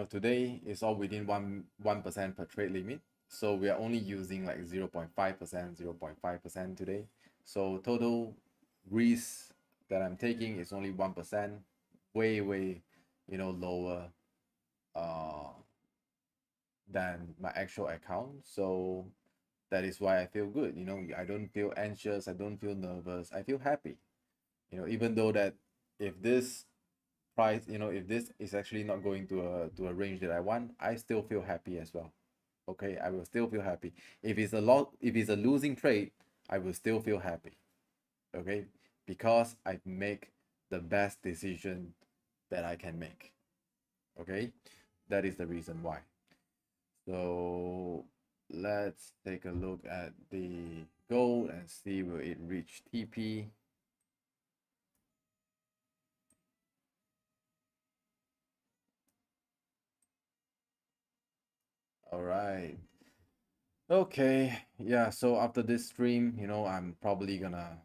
Speaker 1: today is all within 1% per trade limit. So we are only using like 0.5%, 0.5% today. So total risk that I'm taking is only 1%, way, lower than my actual account. So that is why I feel good. I don't feel anxious, I don't feel nervous, I feel happy. Even though that if this price, if this is actually not going to a range that I want, I still feel happy as well. Okay, I will still feel happy. If it's a losing trade, I will still feel happy. Okay, because I make the best decision that I can make. Okay, that is the reason why. So let's take a look at the gold and see will it reach TP. All right. Okay, yeah, so after this stream, I'm probably gonna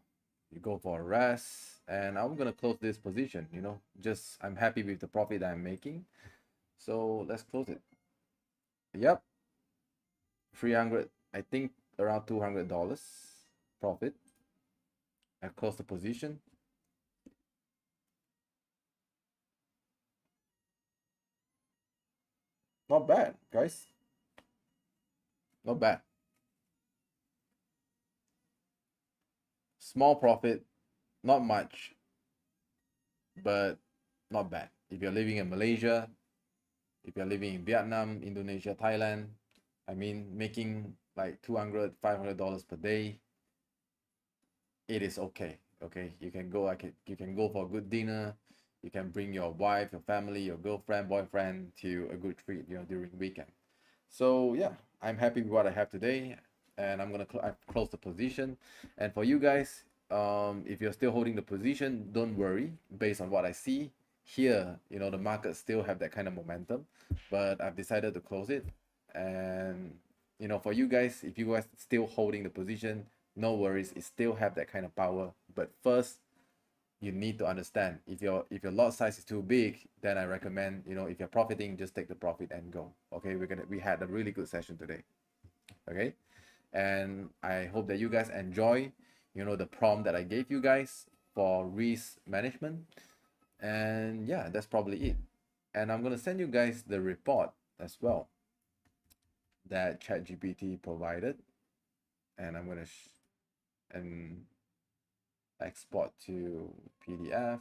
Speaker 1: go for a rest and I'm gonna close this position, just I'm happy with the profit that I'm making. So let's close it. Yep, 300, I think around $200 profit. I close the position. Not bad, guys. Not bad. Small profit, not much, but not bad. If you're living in Malaysia, if you're living in Vietnam, Indonesia, Thailand, I mean, making like $200, $500 per day, it is okay. Okay, you can go. You can go for a good dinner. You can bring your wife, your family, your girlfriend, boyfriend to a good treat, during weekend. So yeah, I'm happy with what I have today, and I'm gonna close the position. And for you guys, if you're still holding the position, don't worry. Based on what I see here, the market still have that kind of momentum, but I've decided to close it. And for you guys, if you guys still holding the position, no worries. It still have that kind of power. But first, you need to understand if your lot size is too big, then I recommend, if you're profiting, just take the profit and go. Okay, we had a really good session today. Okay, and I hope that you guys enjoy, the prompt that I gave you guys for risk management. And yeah, that's probably it. And I'm gonna send you guys the report as well that ChatGPT provided, and I'm gonna and export to PDF.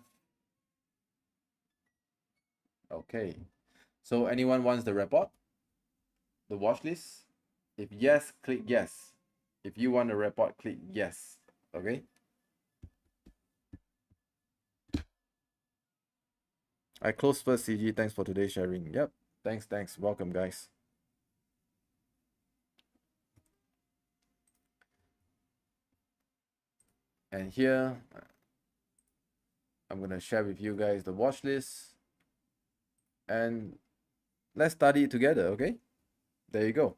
Speaker 1: Okay, so anyone wants the report, the watch list? If yes, click yes. If you want the report, click yes. Okay. I close first, CG. Thanks for today's sharing. Yep. Thanks. Welcome, guys. And here, I'm going to share with you guys the watch list. And let's study it together, okay? There you go.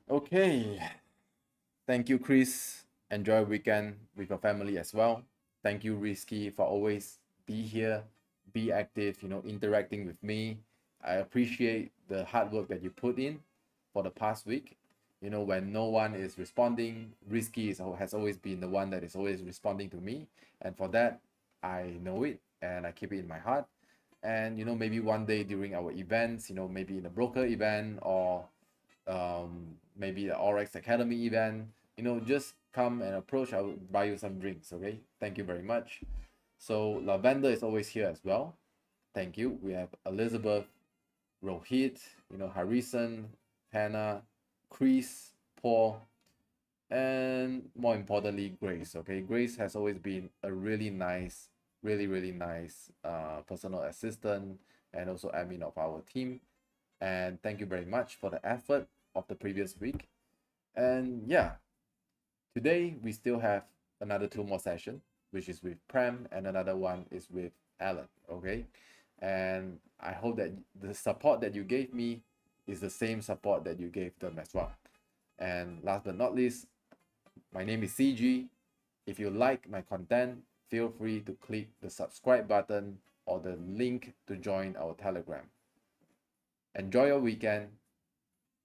Speaker 1: Okay. Thank you, Chris. Enjoy weekend with your family as well. Thank you, Risky, for always be here, be active, interacting with me. I appreciate the hard work that you put in for the past week. You know, when no one is responding, Risky has always been the one that is always responding to me. And for that, I know it and I keep it in my heart. And, you know, maybe one day during our events, you know, maybe in a broker event or maybe the Forex Academy event, you know, just come and approach. I will buy you some drinks. Okay. Thank you very much. So Lavender is always here as well. Thank you. We have Elizabeth, Rohit, you know, Harrison, Hannah, Chris, Paul, and more importantly, Grace. Okay, Grace has always been a really nice, really nice personal assistant and also admin of our team. And thank you very much for the effort of the previous week. And yeah, today we still have another 2 more sessions, which is with Prem, and another one is with Alan. Okay, and I hope that the support that you gave me is the same support that you gave them as well. And last but not least, my name is CG. If you like my content, feel free to click the subscribe button or the link to join our Telegram. Enjoy your weekend.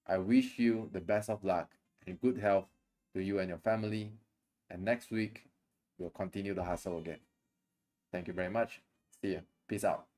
Speaker 1: I wish you the best of luck and good health to you and your family. And next week, we'll continue the hustle again. Thank you very much. See you. Peace out.